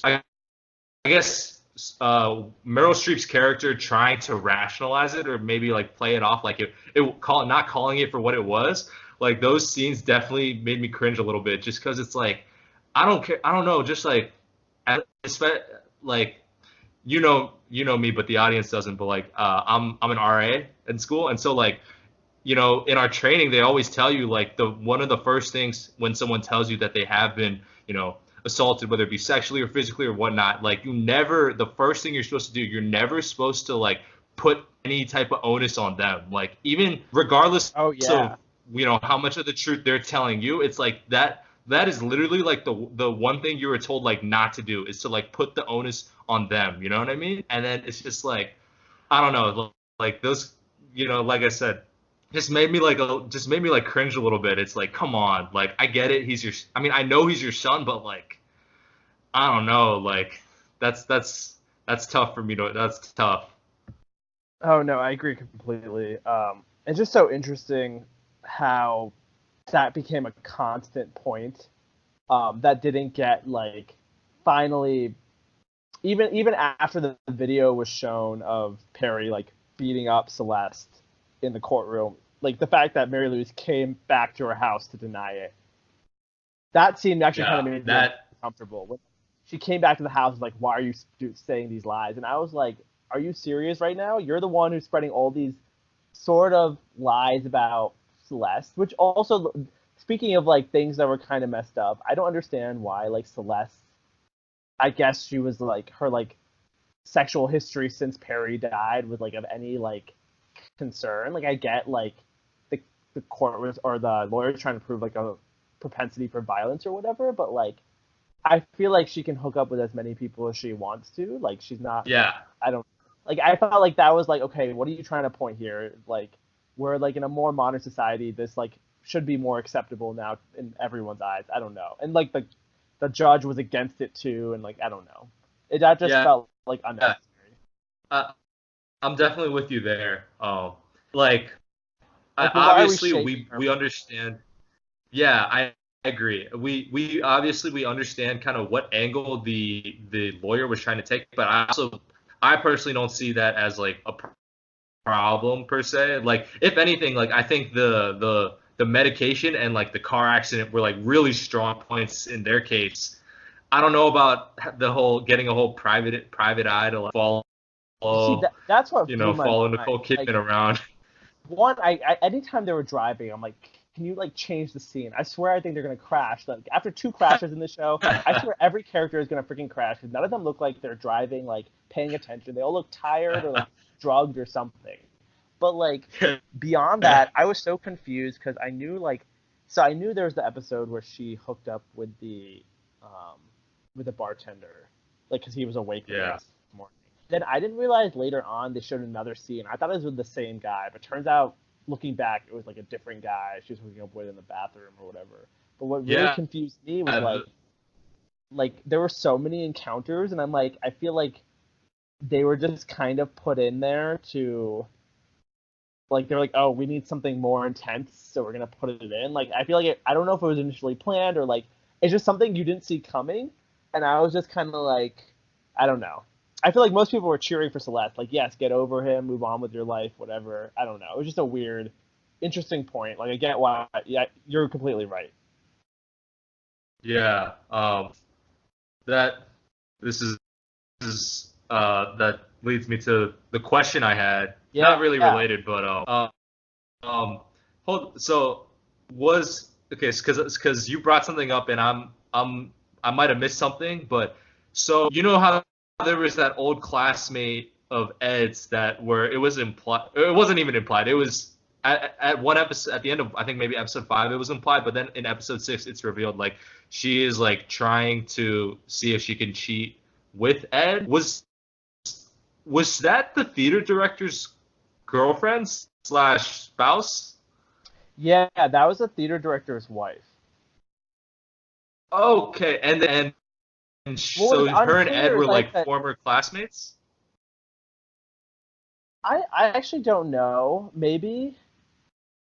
I guess Meryl Streep's character trying to rationalize it or maybe like play it off like not calling it for what it was, like those scenes definitely made me cringe a little bit just because it's like I don't care, I don't know, just like like me but the audience doesn't, but like I'm an RA in school, and so like in our training, they always tell you like one of the first things when someone tells you that they have been, assaulted, whether it be sexually or physically or whatnot, like the first thing you're supposed to do, you're never supposed to like put any type of onus on them. Like even regardless Oh of, yeah. how much of the truth they're telling you, it's like that is literally like the one thing you were told like not to do is to like put the onus on them. You know what I mean? And then it's just like, I don't know, like those, like I said, just made me like cringe a little bit. It's like, come on, like I get it. I mean, I know he's your son, but like, I don't know, like that's tough for me to. That's tough. Oh no, I agree completely. It's just so interesting how that became a constant point that didn't get like finally even after the video was shown of Perry like beating up Celeste in the courtroom, like the fact that Mary Louise came back to her house to deny it, that scene actually kind of Yeah, made me that uncomfortable. When she came back to the house, like, why are you saying these lies? And I was like, are you serious right now? You're the one who's spreading all these sort of lies about Celeste, which also, speaking of like things that were kind of messed up, I don't understand why like Celeste. I guess she was like her like sexual history since Perry died was like of any like concern. Like I get like the the court was or the lawyer's trying to prove like a propensity for violence or whatever, but like I feel like she can hook up with as many people as she wants to. Like she's not. yeah, I don't. Like I felt like that was like okay. What are you trying to point here? Like we're like in a more modern society. This like should be more acceptable now in everyone's eyes. I don't know. And like the judge was against it too. And like I don't know. That just yeah. felt like unnecessary. Uh, I'm definitely with you there. Like Like why are we obviously shaming her? we understand. Yeah, agree. We obviously we understand kind of what angle the lawyer was trying to take, but I personally don't see that as like a problem per se. Like if anything, like I think the medication and like the car accident were like really strong points in their case. I don't know about the whole getting a whole private eye to like See, follow, that's what blew my follow mind. Nicole Like, Kidman around. one, anytime they were driving, I'm like, can you like change the scene? I swear, I think they're gonna crash. Like after two crashes in the show, I swear every character is gonna freaking crash because none of them look like they're driving, like paying attention. They all look tired or like drugged or something. But like beyond that, I was so confused because I knew so I knew there was the episode where she hooked up um, with the bartender, like because he was awake the Yeah. next morning. Then I didn't realize later on they showed another scene. I thought it was with the same guy, but turns out looking back, it was like a different guy she was hooking up with in the bathroom or whatever. But what really Yeah. confused me was like there were so many encounters, and I'm like, I feel like they were just kind of put in there to like they're like, oh, we need something more intense, so we're gonna put it in. Like I feel like I don't know if it was initially planned or like it's just something you didn't see coming, and I was just kind of like, I don't know. I feel like most people were cheering for Celeste, like yes, get over him, move on with your life, whatever. I don't know. It was just a weird, interesting point. Like I get why. Yeah, you're completely right. Yeah. That this that leads me to the question I had. Not Yeah, really yeah. related, but so was okay because you brought something up and I might have missed something, but so you know how there was that old classmate of Ed's that where it was implied, it wasn't even implied, it was at one episode at the end of I think maybe episode 5 it was implied, but then in episode 6 it's revealed like she is like trying to see if she can cheat with Ed. Was that the theater director's girlfriend slash spouse? Yeah, that was the theater director's wife. Okay, What was so her and Ed unclear were is like like that former classmates. I actually don't know. Maybe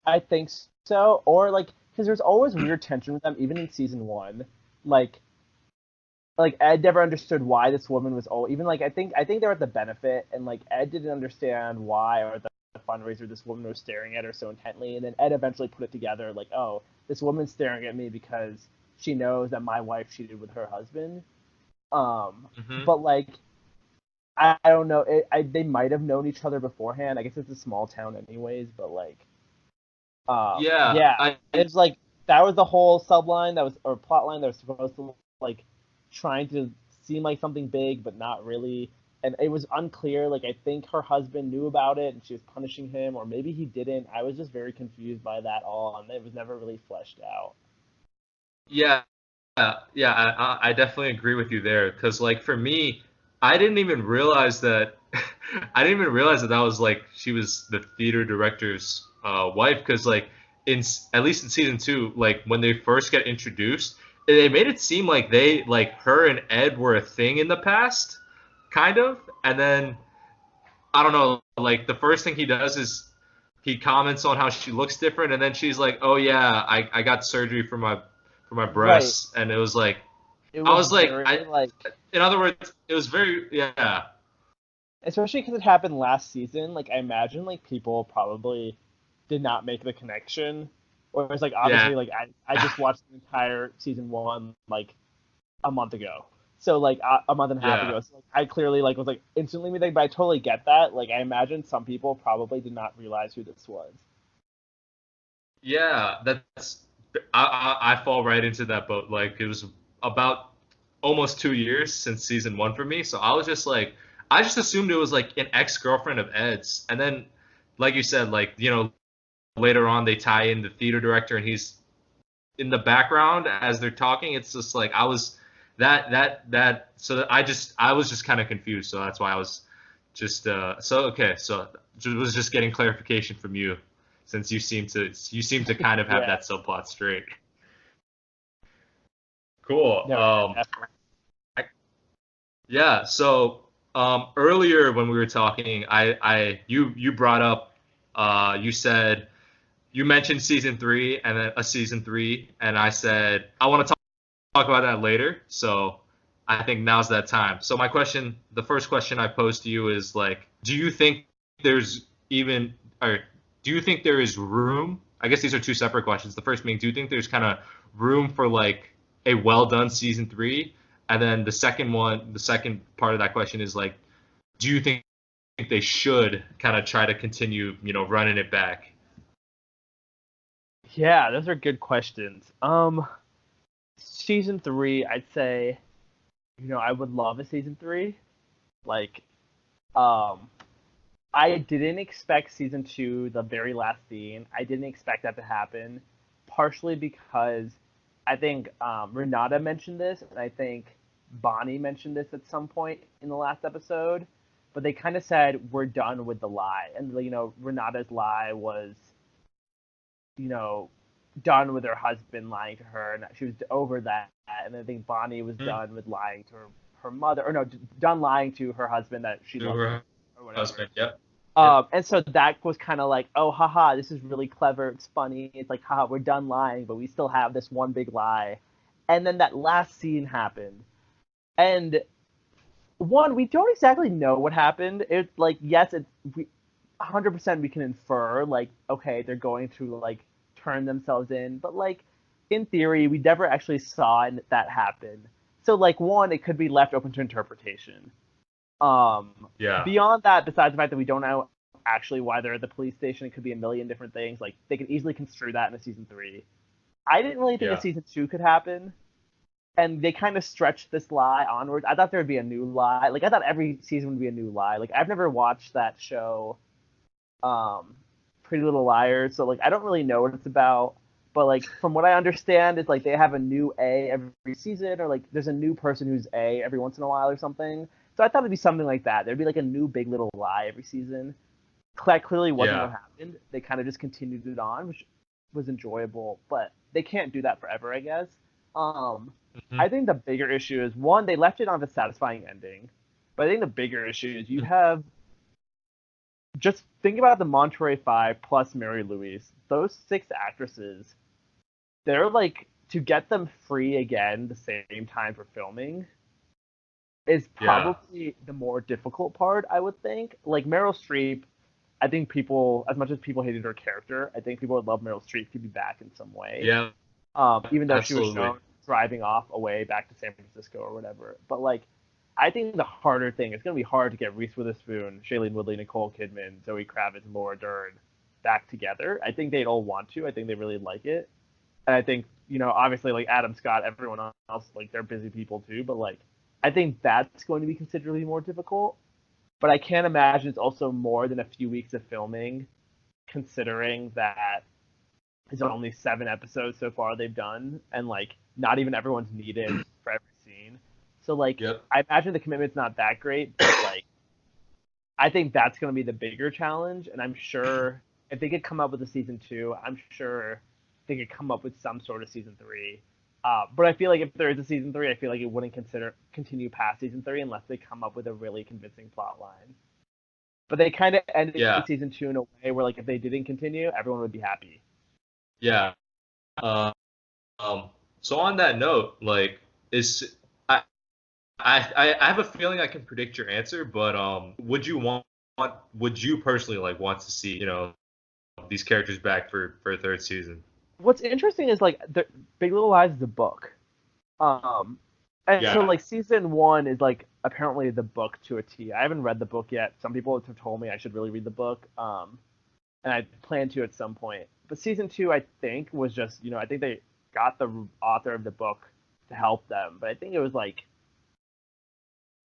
I think so, or like because there's always weird tension with them, even in season one. Like Ed never understood why this woman was old. Even like I think they were at the benefit, and like Ed didn't understand why or the fundraiser this woman was staring at her so intently, and then Ed eventually put it together like, oh, this woman's staring at me because she knows that my wife cheated with her husband. Um, Hmm. but like I don't know. They might have known each other beforehand. I guess it's a small town, anyways. But like, Yeah, yeah, it's like that was the whole subline that was or plot line that was supposed to like trying to seem like something big, but not really. And it was unclear. Like I think her husband knew about it and she was punishing him, or maybe he didn't. I was just very confused by that all, and it was never really fleshed out. yeah, yeah. I definitely agree with you there because like for me, I didn't even realize that. I didn't even realize that that was like she was the theater director's wife because like at least in season 2, like when they first get introduced, they made it seem like they like her and Ed were a thing in the past, kind of, and then I don't know, like the first thing he does is he comments on how she looks different, and then she's like, "Oh yeah, I got surgery for my Right. breasts," and it was like It I was was like very I like in other words, it was very yeah especially because it happened last season. Like I imagine like people probably did not make the connection, or it's like yeah obviously like I just watched the entire season one like a month ago, so like a month and a half yeah ago. So like, I clearly like was like instantly me, but I totally get that. Like I imagine some people probably did not realize who this was. yeah. That's I fall right into that boat. Like it was about almost 2 years since season 1 for me, so I was just like I just assumed it was like an ex girlfriend of Ed's, and then like you said, like later on they tie in the theater director and he's in the background as they're talking. It's just like I was that so that I was just kind of confused. So that's why I was just so okay. So was just getting clarification from you since you seem to kind of have Yeah. that subplot straight. Cool. No. Yeah. Definitely. Yeah. So earlier when we were talking, you brought up you said you mentioned season 3 and then a season 3, and I said I want to talk about that later. So I think now's that time. So my question, the first question I pose to you is like, do you think there's even, or do you think there is room? I guess these are two separate questions. The first being, do you think there's kind of room for like a well done season 3? And then the second part of that question is like, do you think they should kind of try to continue, running it back? Yeah, those are good questions. Season 3, I'd say, I would love a season 3. Like, I didn't expect season 2, the very last scene. I didn't expect that to happen, partially because I think Renata mentioned this, and I think Bonnie mentioned this at some point in the last episode. But they kind of said we're done with the lie, and Renata's lie was, done with her husband lying to her, and she was over that. And I think Bonnie was done with lying to her mother, or no, done lying to her husband that she loved her or whatever. husband. Yep. And so that was kind of like, oh, haha, this is really clever. It's funny. It's like, haha, we're done lying, but we still have this one big lie. And then that last scene happened. And one, we don't exactly know what happened. It's like, yes, 100% we can infer, like, okay, they're going to, like, turn themselves in. But, like, in theory, we never actually saw that happen. So, like, one, it could be left open to interpretation. Beyond that, besides the fact that we don't know actually why they're at the police station, it could be a million different things. Like, they could easily construe that in a season 3. I didn't really think a season 2 could happen, and they kind of stretched this lie onwards. I thought there would be a new lie. Like, I thought every season would be a new lie. Like, I've never watched that show, Pretty Little Liars, so, like, I don't really know what it's about. But, like, from what I understand, it's like they have a new A every season, or, like, there's a new person who's A every once in a while or something. So I thought it'd be something like that. There'd be like a new Big Little Lie every season. That clearly wasn't what happened. They kind of just continued it on, which was enjoyable. But they can't do that forever, I guess. I think the bigger issue is, one, they left it on a satisfying ending. But I think the bigger issue is you have... Just think about the Monterey Five plus Mary Louise. Those 6 actresses, they're like, to get them free again the same time for filming is probably the more difficult part, I would think. Like, Meryl Streep, I think people, as much as people hated her character, I think people would love Meryl Streep to be back in some way. Yeah. Even though she was shown driving off away back to San Francisco or whatever. But, like, I think the harder thing, it's going to be hard to get Reese Witherspoon, Shailene Woodley, Nicole Kidman, Zoe Kravitz, Laura Dern back together. I think they'd all want to. I think they really like it. And I think, obviously, like, Adam Scott, everyone else, like, they're busy people too, but, like, I think that's going to be considerably more difficult, but I can't imagine it's also more than a few weeks of filming, considering that it's only 7 episodes so far they've done, and, like, not even everyone's needed for every scene. So, like, I imagine the commitment's not that great, but, like, I think that's going to be the bigger challenge, and I'm sure if they could come up with a season 2, I'm sure they could come up with some sort of season 3. But I feel like if there is a season 3, I feel like it wouldn't continue past season 3 unless they come up with a really convincing plot line. But they kind of ended season 2 in a way where, like, if they didn't continue, everyone would be happy. Yeah. So on that note, like, I have a feeling I can predict your answer, but would you personally, like, want to see these characters back for a 3rd season? What's interesting is, like, the Big Little Lies is a book. So, like, season 1 is, like, apparently the book to a T. I haven't read the book yet. Some people have told me I should really read the book. And I plan to at some point. But season 2, I think, was just, I think they got the author of the book to help them. But I think it was, like,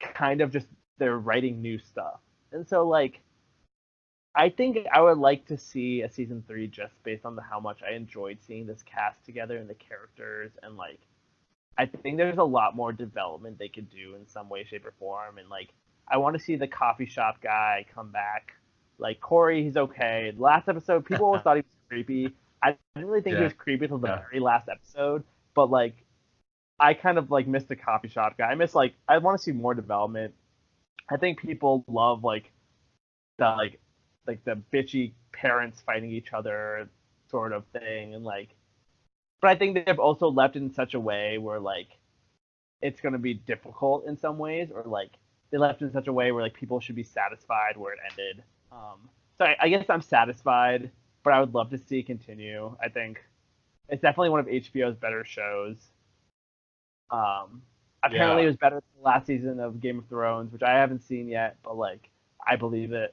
kind of just they're writing new stuff. And so, like, I think I would like to see a season 3 just based on how much I enjoyed seeing this cast together and the characters, and, like, I think there's a lot more development they could do in some way, shape, or form. And, like, I want to see the coffee shop guy come back. Like, Corey, he's okay. Last episode, people always thought he was creepy. I didn't really think he was creepy until the very last episode, but, like, I kind of, like, missed the coffee shop guy. I want to see more development. I think people love, like, the bitchy parents fighting each other sort of thing, and like, but I think they've also left it in such a way where like it's going to be difficult in some ways, or like they left it in such a way where like people should be satisfied where it ended. So I guess I'm satisfied, but I would love to see it continue. I think it's definitely one of HBO's better shows. Apparently it was better than the last season of Game of Thrones, which I haven't seen yet, but like I believe it.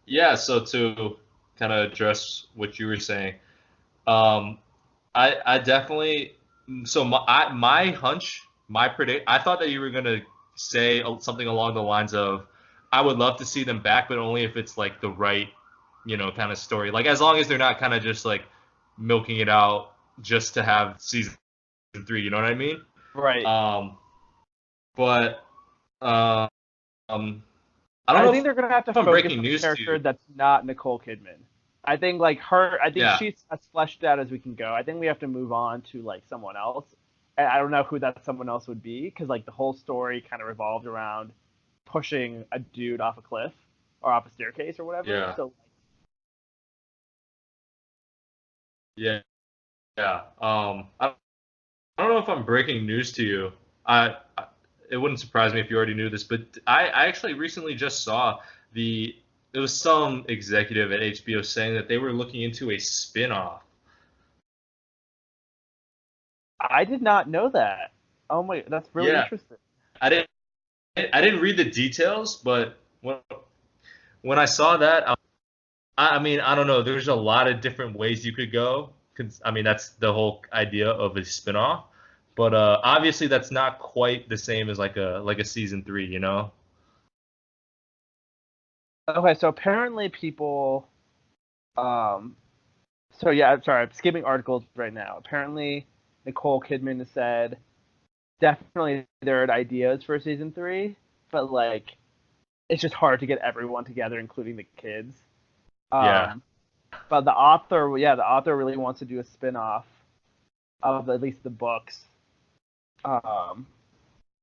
Yeah, so to kind of address what you were saying, I definitely, so my hunch, I thought that you were gonna say something along the lines of, I would love to see them back, but only if it's like the right, kind of story. Like as long as they're not kind of just like milking it out just to have season 3. You know what I mean? Right. But I don't I know think they're gonna have to if I'm focus breaking on a news to character you. that's not Nicole Kidman. I think like her. I think Yeah. she's as fleshed out as we can go. I think we have to move on to like someone else. And I don't know who that someone else would be, because like the whole story kind of revolved around pushing a dude off a cliff or off a staircase or whatever. Yeah. So Yeah. Yeah. I don't know if I'm breaking news to you. It wouldn't surprise me if you already knew this, but I actually recently just saw there was some executive at HBO saying that they were looking into a spin-off. I did not know that. Oh my, that's really Yeah. interesting. I didn't read the details, but when I saw that, I mean, I don't know. There's a lot of different ways you could go. I mean, that's the whole idea of a spin-off. But obviously, that's not quite the same as like a season 3, you know? Okay, so apparently people, um, so yeah, I'm sorry, I'm skipping articles right now. Apparently, Nicole Kidman has said definitely there are ideas for season 3, but like it's just hard to get everyone together, including the kids. Yeah. But the author really wants to do a spin-off of at least the books. Um,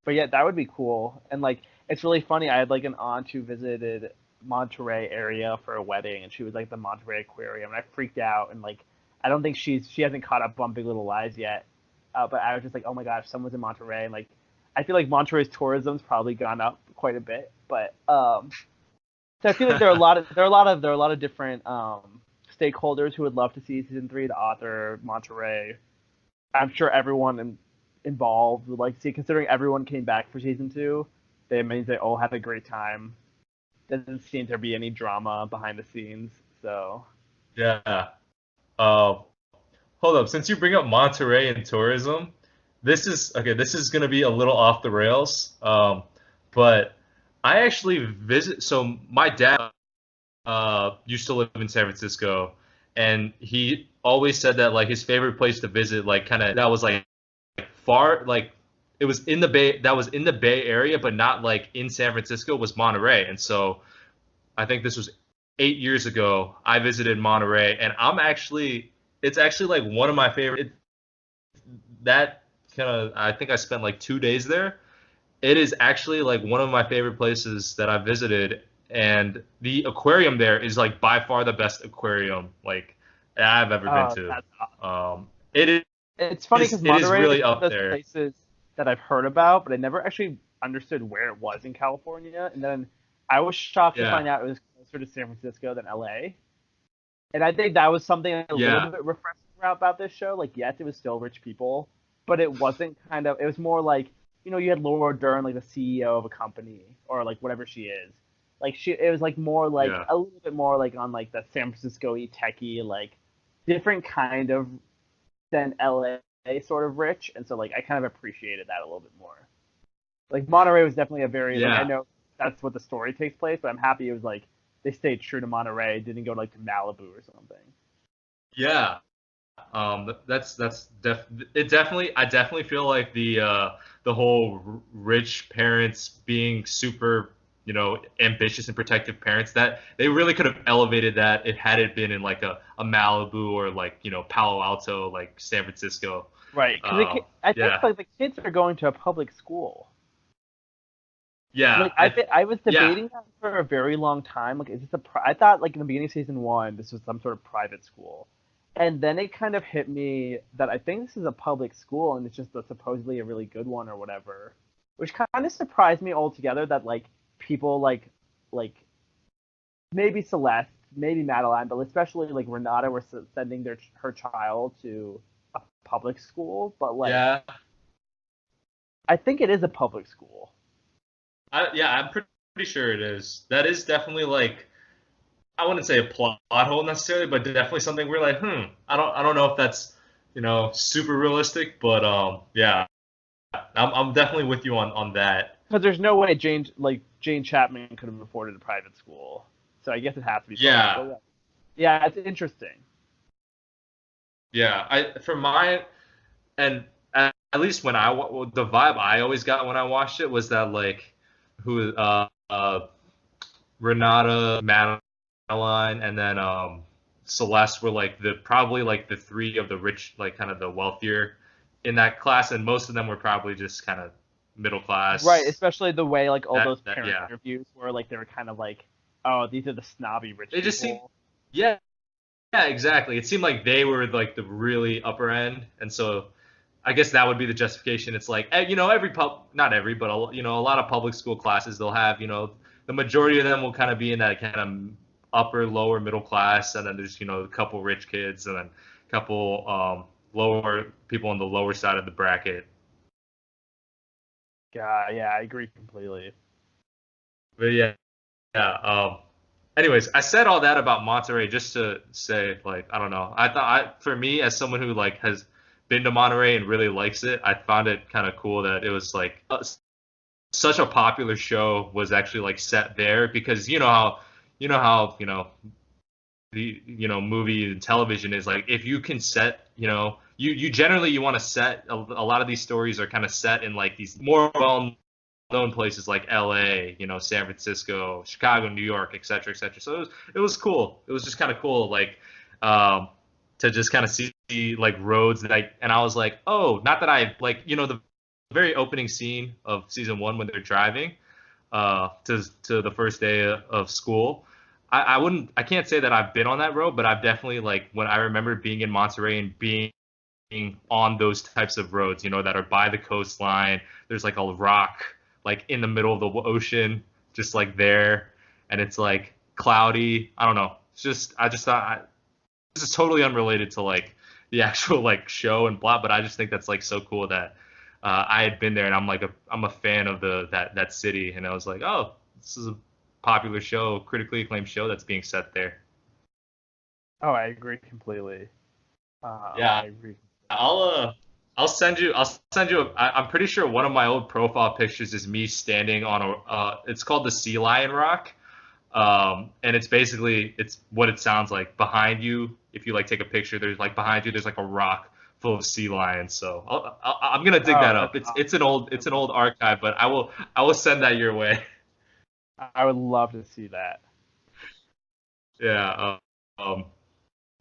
but yeah, that would be cool. And like, it's really funny. I had like an aunt who visited Monterey area for a wedding, and she was like the Monterey Aquarium, and I freaked out. And like, I don't think she hasn't caught up on Big Little Lies yet. But I was just like, oh my gosh, someone's in Monterey, and like, I feel like Monterey's tourism's probably gone up quite a bit. But so I feel like there are a lot of different stakeholders who would love to see season 3. The author, Monterey. I'm sure everyone involved would like to see. Considering everyone came back for season 2, that means they all had a great time. Doesn't seem to be any drama behind the scenes. So Yeah. Uh, Hold up. Since you bring up Monterey and tourism, this is okay. This is gonna be a little off the rails. But I actually visit. So my dad used to live in San Francisco, and he always said that like his favorite place to visit, like kind of that was like far, like it was in the Bay, that was in the Bay Area, but not like in San Francisco, was Monterey. And so I think this was 8 years ago. I visited Monterey, and it's actually like one of my favorite. That kind of, I think I spent like 2 days there. It is actually like one of my favorite places that I visited, and the aquarium there is like by far the best aquarium like I've ever been to. that's awesome. It is. It's funny because It is Monterey really is one up of those there. places that I've heard about, but I never actually understood where it was in California. And then I was shocked to find Yeah. out it was closer to San Francisco than LA. And I think that was something a Yeah. little bit refreshing about this show. Like, yes, it was still rich people, but it wasn't it was more like, you had Laura Dern, like the CEO of a company, or like whatever she is. Like it was like more like Yeah. a little bit more like on like the San Francisco-y techie, like different kind of than LA sort of rich. And so like I kind of appreciated that a little bit more. Like Monterey was definitely a very like I Yeah. know that's what the story takes place, but I'm happy it was like they stayed true to Monterey, didn't go like to Malibu or something. Yeah. It definitely. I definitely feel like the whole rich parents being super, ambitious and protective parents, that they really could have elevated that if had it been in like a Malibu or like Palo Alto, like San Francisco. Right, because I think Yeah. like the kids are going to a public school. Yeah, Like I was yeah, debating that for a very long time. Like, is this I thought like in the beginning of season one, this was some sort of private school, and then it kind of hit me that I think this is a public school and it's just supposedly a really good one or whatever, which kind of surprised me altogether. That like people like maybe Celeste, maybe Madeline, but especially like Renata were sending her child to a public school. But like yeah. I think it is a public school. Yeah, I'm pretty sure it is. That is definitely like I wouldn't say a plot hole necessarily, but definitely something we're like, I don't know if that's super realistic, but yeah, I'm definitely with you on that. Because there's no way Jane Chapman could have afforded a private school, so I guess it has to be public. Yeah, But yeah, it's interesting. yeah. I for my and at least when the vibe I always got when I watched it was that like who Renata, Madeline, and then Celeste were like the probably like the three of the rich, like kind of the wealthier in that class, and most of them were probably just kind of middle Right, class. especially the way like all those That parent yeah, interviews were like they were kind of like, oh, these are the snobby rich they just seemed people. yeah, yeah, exactly. It seemed like they were like the really upper end, and so I guess that would be the justification. It's like every not every, but a lot of public school classes they'll have the majority of them will kind of be in that kind of upper lower middle class, and then there's a couple rich kids, and then a couple lower people on the lower side of the bracket. Yeah, yeah, I agree completely. But yeah, yeah. Anyways, I said all that about Monterey just to say, like, I don't know. For me, as someone who like has been to Monterey and really likes it, I found it kind of cool that it was like such a popular show was actually like set there because how the movie and television is like if you can set you generally you want to set a lot of these stories are kind of set in like these more well known places like LA, San Francisco, Chicago, New York, et cetera, et cetera. So it was cool. It was just kind of cool, like to just kind of see like roads and I was like, oh, not that I like, the very opening scene of season one when they're driving to the first day of school. I can't say that I've been on that road, but I've definitely like when I remember being in Monterey and being on those types of roads, that are by the coastline. There's like a rock like in the middle of the ocean, just like there, and it's like cloudy. I don't know. I just thought this is totally unrelated to like the actual like show and blah, but I just think that's like so cool that I had been there and I'm a fan of that city, and I was like, oh, this is a popular show, critically acclaimed show that's being set there. Oh, I agree completely. I Yeah, agree. I'll I'm pretty sure one of my old profile pictures is me standing on it's called the Sea Lion Rock. And it's what it sounds like behind you. If you like take a picture, there's like behind you, there's like a rock full of sea lions. So I'm gonna dig Oh, that up. that's It's an old archive, but I will send that your way. I would love to see that. Yeah. Um.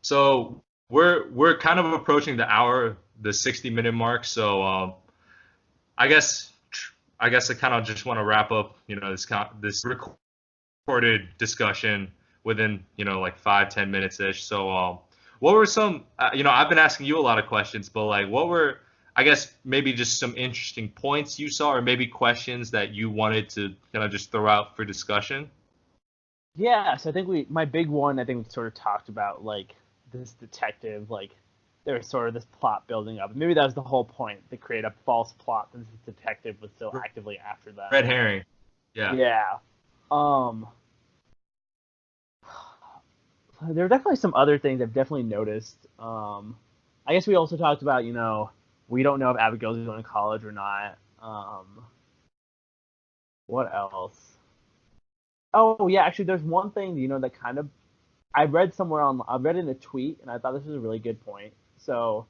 So we're kind of approaching the 60-minute mark. So I guess I guess I kind of just want to wrap up, this recorded discussion within like 5-10 minutes ish. So what were some I've been asking you a lot of questions, but like what were I guess maybe just some interesting points you saw or maybe questions that you wanted to kind of just throw out for discussion? Yeah, so I think my big one, I think we sort of talked about like this detective, like there was sort of this plot building up. Maybe that was the whole point, to create a false plot that this detective was still actively after them. Red herring. Yeah. Yeah. Um, there are definitely some other things I've definitely noticed. I guess we also talked about, we don't know if Abigail's going to college or not. What else? Oh yeah, actually, there's one thing that kind of I read in a tweet, and I thought this was a really good point. So,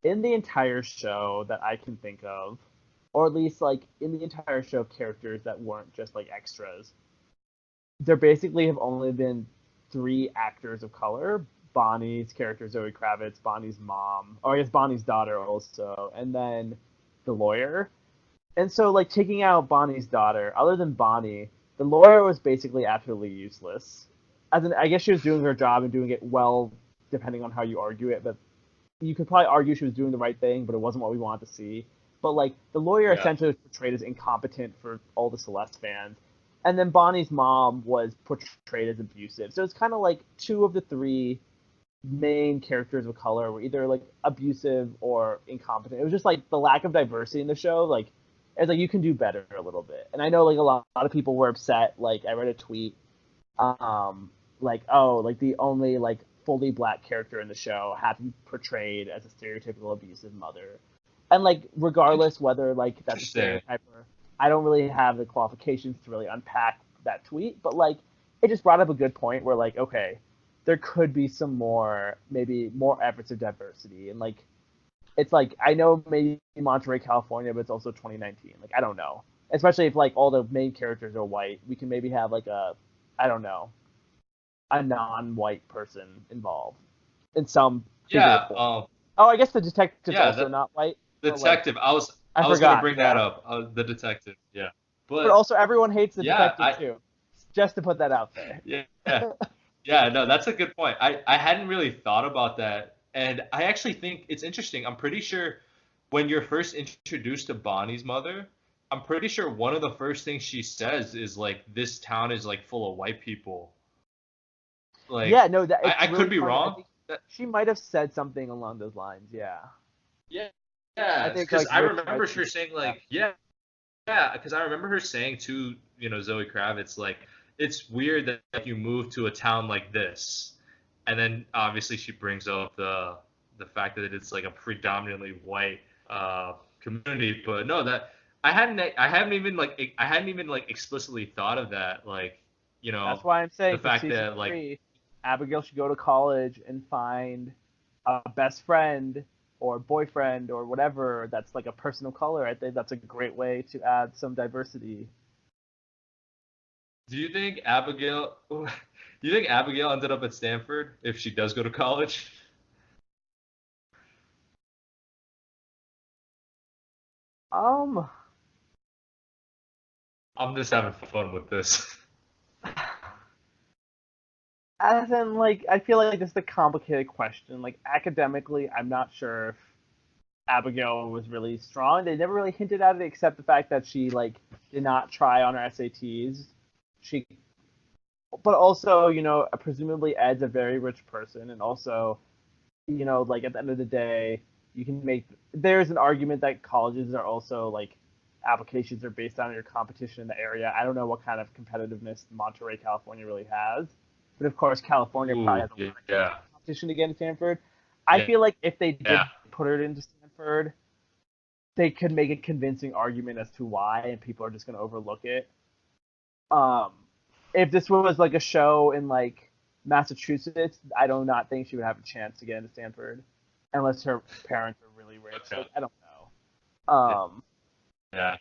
in the entire show that I can think of, or at least like in the entire show of characters that weren't just like extras, there basically have only been three actors of color. Bonnie's character, Zoe Kravitz, Bonnie's mom, or I guess Bonnie's daughter also, and then the lawyer. And so, like, taking out Bonnie's daughter, other than Bonnie, the lawyer was basically absolutely useless. As in, I guess she was doing her job and doing it well, depending on how you argue it. But you could probably argue she was doing the right thing, but it wasn't what we wanted to see. But like, the lawyer Yeah. essentially was portrayed as incompetent for all the Celeste fans, and then Bonnie's mom was portrayed as abusive. So it's kind of like two of the three main characters of color were either like abusive or incompetent. It was just like the lack of diversity in the show. Like, it's like you can do better a little bit. And I know like a lot of people were upset. Like, I read a tweet, like, oh, like the only like fully black character in the show had to be portrayed as a stereotypical abusive mother. And like, regardless whether like that's a stereotype or, I don't really have the qualifications to really unpack that tweet, but like, it just brought up a good point where like, okay, there could be some more, maybe more efforts of diversity. And like, it's like, I know maybe Monterey, California, but it's also 2019. Like, I don't know. Especially if like all the main characters are white, we can maybe have like a, I don't know, a non-white person involved in some. Yeah. Oh, I guess the detective's yeah, also not white. Detective. Like, I was forgot, gonna bring that up. The detective. Yeah. But also everyone hates the yeah, detective too. Just to put that out there. Yeah. Yeah, no, that's a good point. I hadn't really thought about that. And I actually think it's interesting. I'm pretty sure when you're first introduced to Bonnie's mother, I'm pretty sure one of the first things she says is like, this town is like full of white people. Like, yeah, no, that I really could be funny. wrong. She might have said something along those lines. Yeah. Yeah, I yeah, think because like I Rich remember might her saying like, yeah, because I remember her saying to, Zoe Kravitz, like, it's weird that you moved to a town like this. And then obviously she brings up the fact that it's like a predominantly white community. But no, that I hadn't even like explicitly thought of that. Like, That's why I'm saying the for fact season that like, 3, Abigail should go to college and find a best friend or boyfriend or whatever that's like a person of color. I think that's a great way to add some diversity. do you think Abigail do you think Abigail ended up at Stanford if she does go to college? Um, I'm just having fun with this. as in, like, I feel like this is a complicated question. Like, academically, I'm not sure if Abigail was really strong. They never really hinted at it except the fact that she, like, did not try on her SATs. She, but also, presumably Ed's a very rich person, and also, like, at the end of the day, you can make, there's an argument that colleges are also, like, applications are based on your competition in the area. I don't know what kind of competitiveness Monterey, California really has. But of course, California probably Ooh, has a lot yeah, of competition to get into Stanford. I yeah, feel like if they did yeah. put her into Stanford, they could make a convincing argument as to why, and people are just going to overlook it. Um, if this was like a show in like Massachusetts, I do not think she would have a chance to get into Stanford, unless her parents are really rich. Okay. Like, I don't know. Yeah.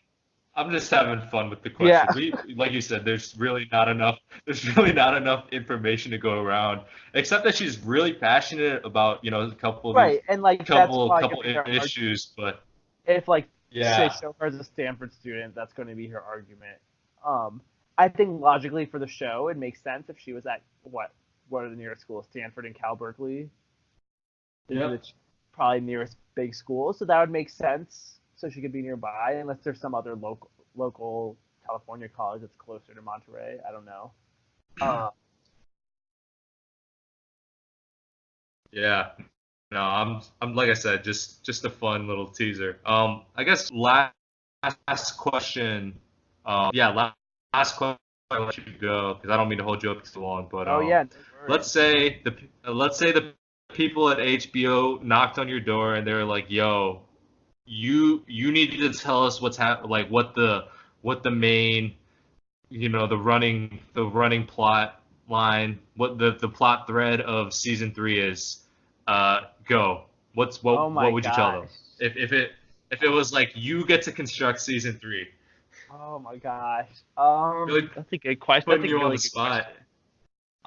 I'm just having fun with the Yeah. questions. Like you said, there's really not enough. There's really not enough information to go around, except that she's really passionate about, a couple of these, Right, and like that's probably couple gonna be her argument. issues. But If like say yeah, show her as a Stanford student, that's going to be her argument. I think logically for the show, it makes sense if she was at what are the nearest schools? Stanford and Cal Berkeley. These are the yep. probably nearest big schools, so that would make sense. So she could be nearby, unless there's some other local California college that's closer to Monterey. I don't know. Uh, Yeah. No, I'm like I said, just a fun little teaser. I guess last question. Yeah, last question. I'll let you go because I don't mean to hold you up too long. But oh yeah, no let's worries. say the people at HBO knocked on your door and they were like, "Yo, you need to tell us like what the main the running plot line, what the plot thread of season 3 is. Go. Oh my What would you tell them? gosh. If it was like you get to construct season 3, Oh my gosh. really That's a good question. That's putting a you on really the good spot. question.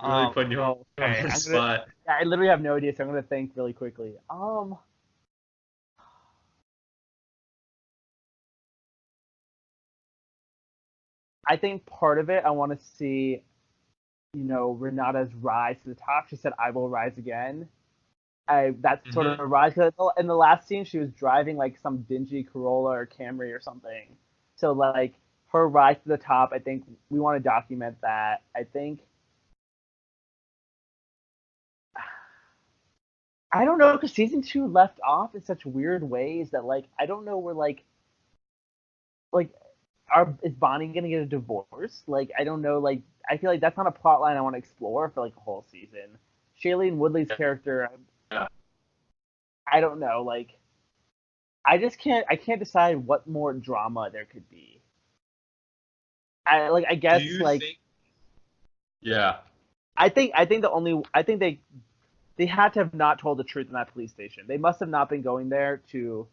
Really putting you on Oh, okay. the spot. Yeah, I literally have no idea, so I'm gonna think really quickly. I think part of it I want to see, Renata's rise to the top. She said, "I will rise again." That's sort of a rise, because in the last scene she was driving like some dingy Corolla or Camry or something. So like her rise to the top, I think we want to document that. I think I don't know, because season 2 left off in such weird ways that like I don't know where like is Bonnie gonna get a divorce? Like I don't know. Like I feel like that's not a plot line I want to explore for like a whole season. Shailene Woodley's character, I don't know. Like I can't decide what more drama there could be. I guess Do you like think? Yeah. I think they had to have not told the truth in that police station. They must have not been going there to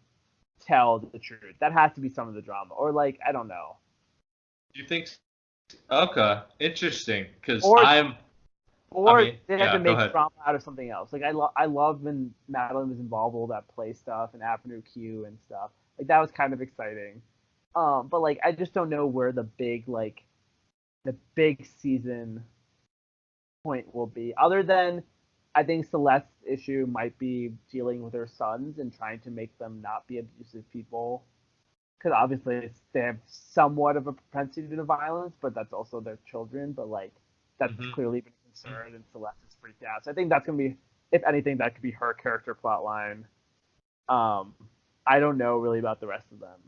tell the truth. That has to be some of the drama, or like I don't know. Do you think? Okay, interesting. Because Or I mean, they had yeah. to Go make ahead. drama out of something else. Like I love when Madeline was involved with all that play stuff and Avenue Q and stuff. Like that was kind of exciting. But like I just don't know where the big season point will be. Other than I think Celeste's issue might be dealing with her sons and trying to make them not be abusive people. Because obviously they have somewhat of a propensity to violence, but that's also their children. But like that's Hmm. clearly been a concern, and Celeste is freaked out. So I think that's gonna be, if anything, that could be her character plot line. Um, I don't know really about the rest of them.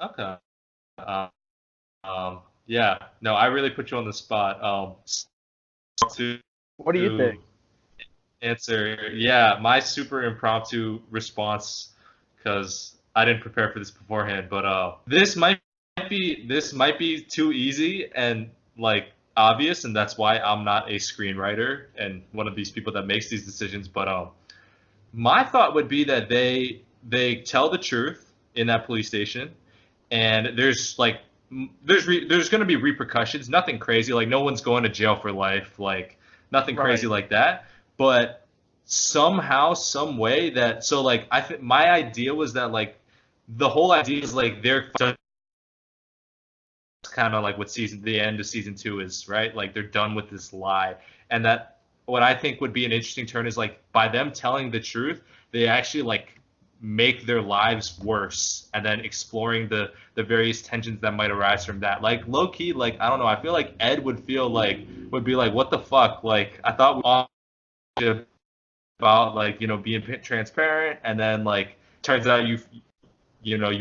Okay. Um, yeah. No, I really put you on the spot. To What do you think? answer, yeah, my super impromptu response, because I didn't prepare for this beforehand, but this might be too easy and like obvious, and that's why I'm not a screenwriter and one of these people that makes these decisions. But my thought would be that they tell the truth in that police station, and there's going to be repercussions. Nothing crazy, like no one's going to jail for life, like nothing crazy Right. like that. But somehow, some way that so like I think my idea was that like the whole idea is like they're kind of like what the end of season 2 is, right? Like they're done with this lie, and that what I think would be an interesting turn is like by them telling the truth, they actually like make their lives worse, and then exploring the various tensions that might arise from that. Like low key, like I don't know, I feel like Ed would be like, what the fuck? Like I thought we all about like being transparent, and then like turns out you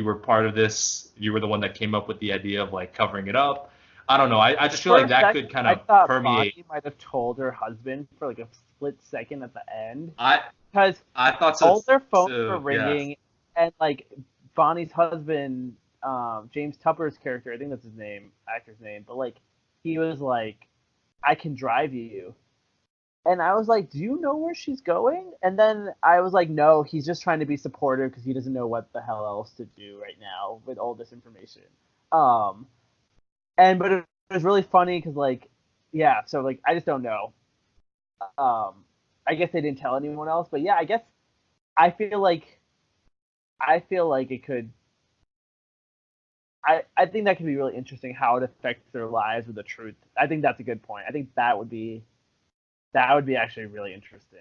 were part of this. You were the one that came up with the idea of like covering it up. I don't know. I just feel For like a that second, could kind I of thought permeate. Bonnie might have told her husband for like a split second at the end, I because I thought so all their phones were too. Yeah. ringing, and like Bonnie's husband, James Tupper's character, I think that's his name, actor's name, but like he was like, "I can drive you," and I was like, "Do you know where she's going?" And then I was like, "No, he's just trying to be supportive because he doesn't know what the hell else to do right now with all this information." Um, but it was really funny because like, yeah, so like I just don't know. Um, I guess they didn't tell anyone else, but yeah, I guess I feel like it could. I think that could be really interesting how it affects their lives with the truth. I think that's a good point. I think that would be actually really interesting.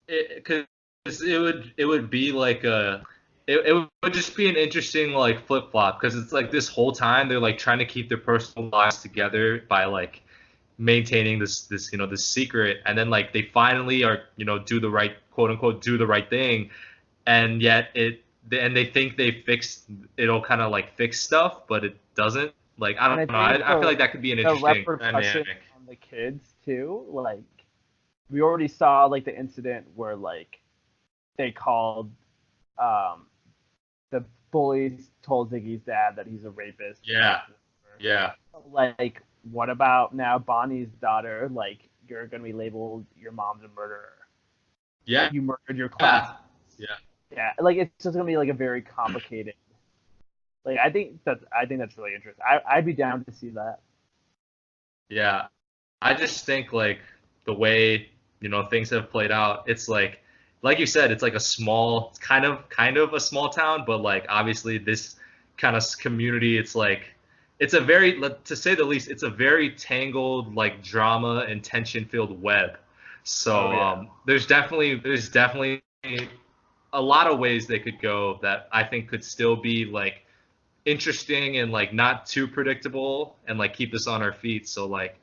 Because it would be like it would just be an interesting like flip flop, because it's like this whole time they're like trying to keep their personal lives together by like maintaining this secret, and then like they finally are do the right, quote unquote, do the right thing, and yet they think they fixed, it'll kind of like fix stuff, but it doesn't. Like I And I don't know, think I feel like that could be an the interesting repercussions dynamic. on the kids too, like we already saw like the incident where like they called um the bullies told Ziggy's dad that he's a rapist. Yeah, yeah, Like, what about now Bonnie's daughter? Like, you're gonna be labeled your mom's a murderer. yeah, You murdered your class. yeah, yeah. Yeah, like it's just gonna be like a very complicated. Like, I think that's really interesting. I'd be down to see that. Yeah, I just think like the way things have played out, it's like you said, it's like a small, it's kind of a small town, but like obviously this kind of community, it's like it's a very, to say the least, it's a very tangled, like drama and tension-filled web. So there's definitely a lot of ways they could go that I think could still be like interesting and like not too predictable and like keep us on our feet. So like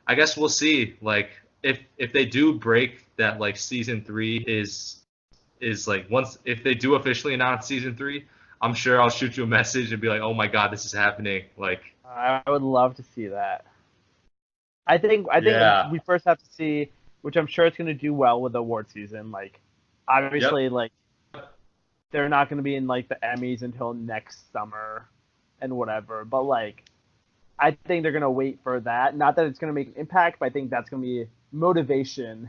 I guess we'll see. Like if they do break that like season 3 is like once if they do officially announce season 3, I'm sure I'll shoot you a message and be like, oh my god, this is happening. Like I would love to see that. I think yeah. we first have to see, which I'm sure it's going to do well with the award season. Like obviously, Yep. like they're not going to be in like the Emmys until next summer and whatever. But like I think they're going to wait for that. Not that it's going to make an impact, but I think that's going to be motivation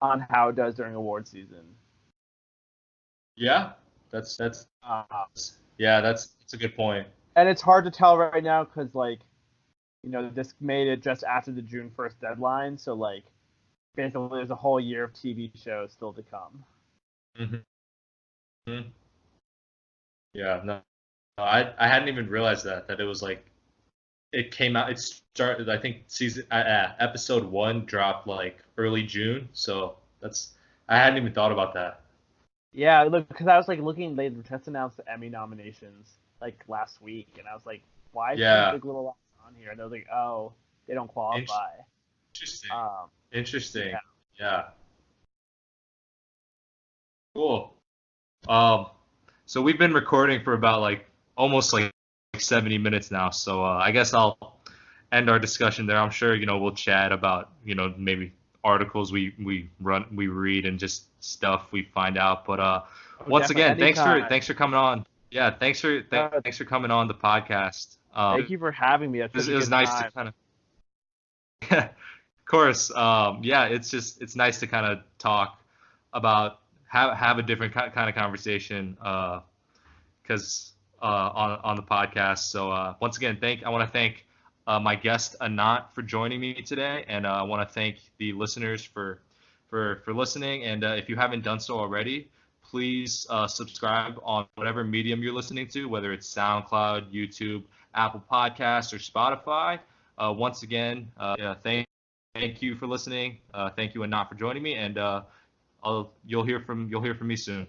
on how it does during award season. Yeah. That's Uh, yeah, that's a good point. and it's hard to tell right now because like this made it just after the June 1st deadline, so like basically there's a whole year of TV shows still to come. Mm-hmm. Yeah, no, I hadn't even realized that it was like it came out. It started. I think season episode 1 dropped like early June. So I hadn't even thought about that. Yeah, look, because I was like looking, they just announced the Emmy nominations like last week, and I was like, why is Big Little Lies on here? And they was like, oh, they don't qualify. Interesting. Um, Interesting. yeah. Yeah. Cool. So we've been recording for about like almost like 70 minutes now. So I guess I'll end our discussion there. I'm sure we'll chat about maybe articles we read and just stuff we find out. But once again, thanks for coming on. Yeah, thanks for coming on the podcast. Thank you for having me. It was nice to kind of. Of course. Yeah, it's nice to kind of talk about have a different kind of conversation because on the podcast. So once again, I want to thank my guest Anant for joining me today, and I want to thank the listeners for listening. And if you haven't done so already, please subscribe on whatever medium you're listening to, whether it's SoundCloud, YouTube, Apple Podcasts, or Spotify. Once again, thank you for listening. Thank you, Anant, for joining me, and you'll hear from me soon.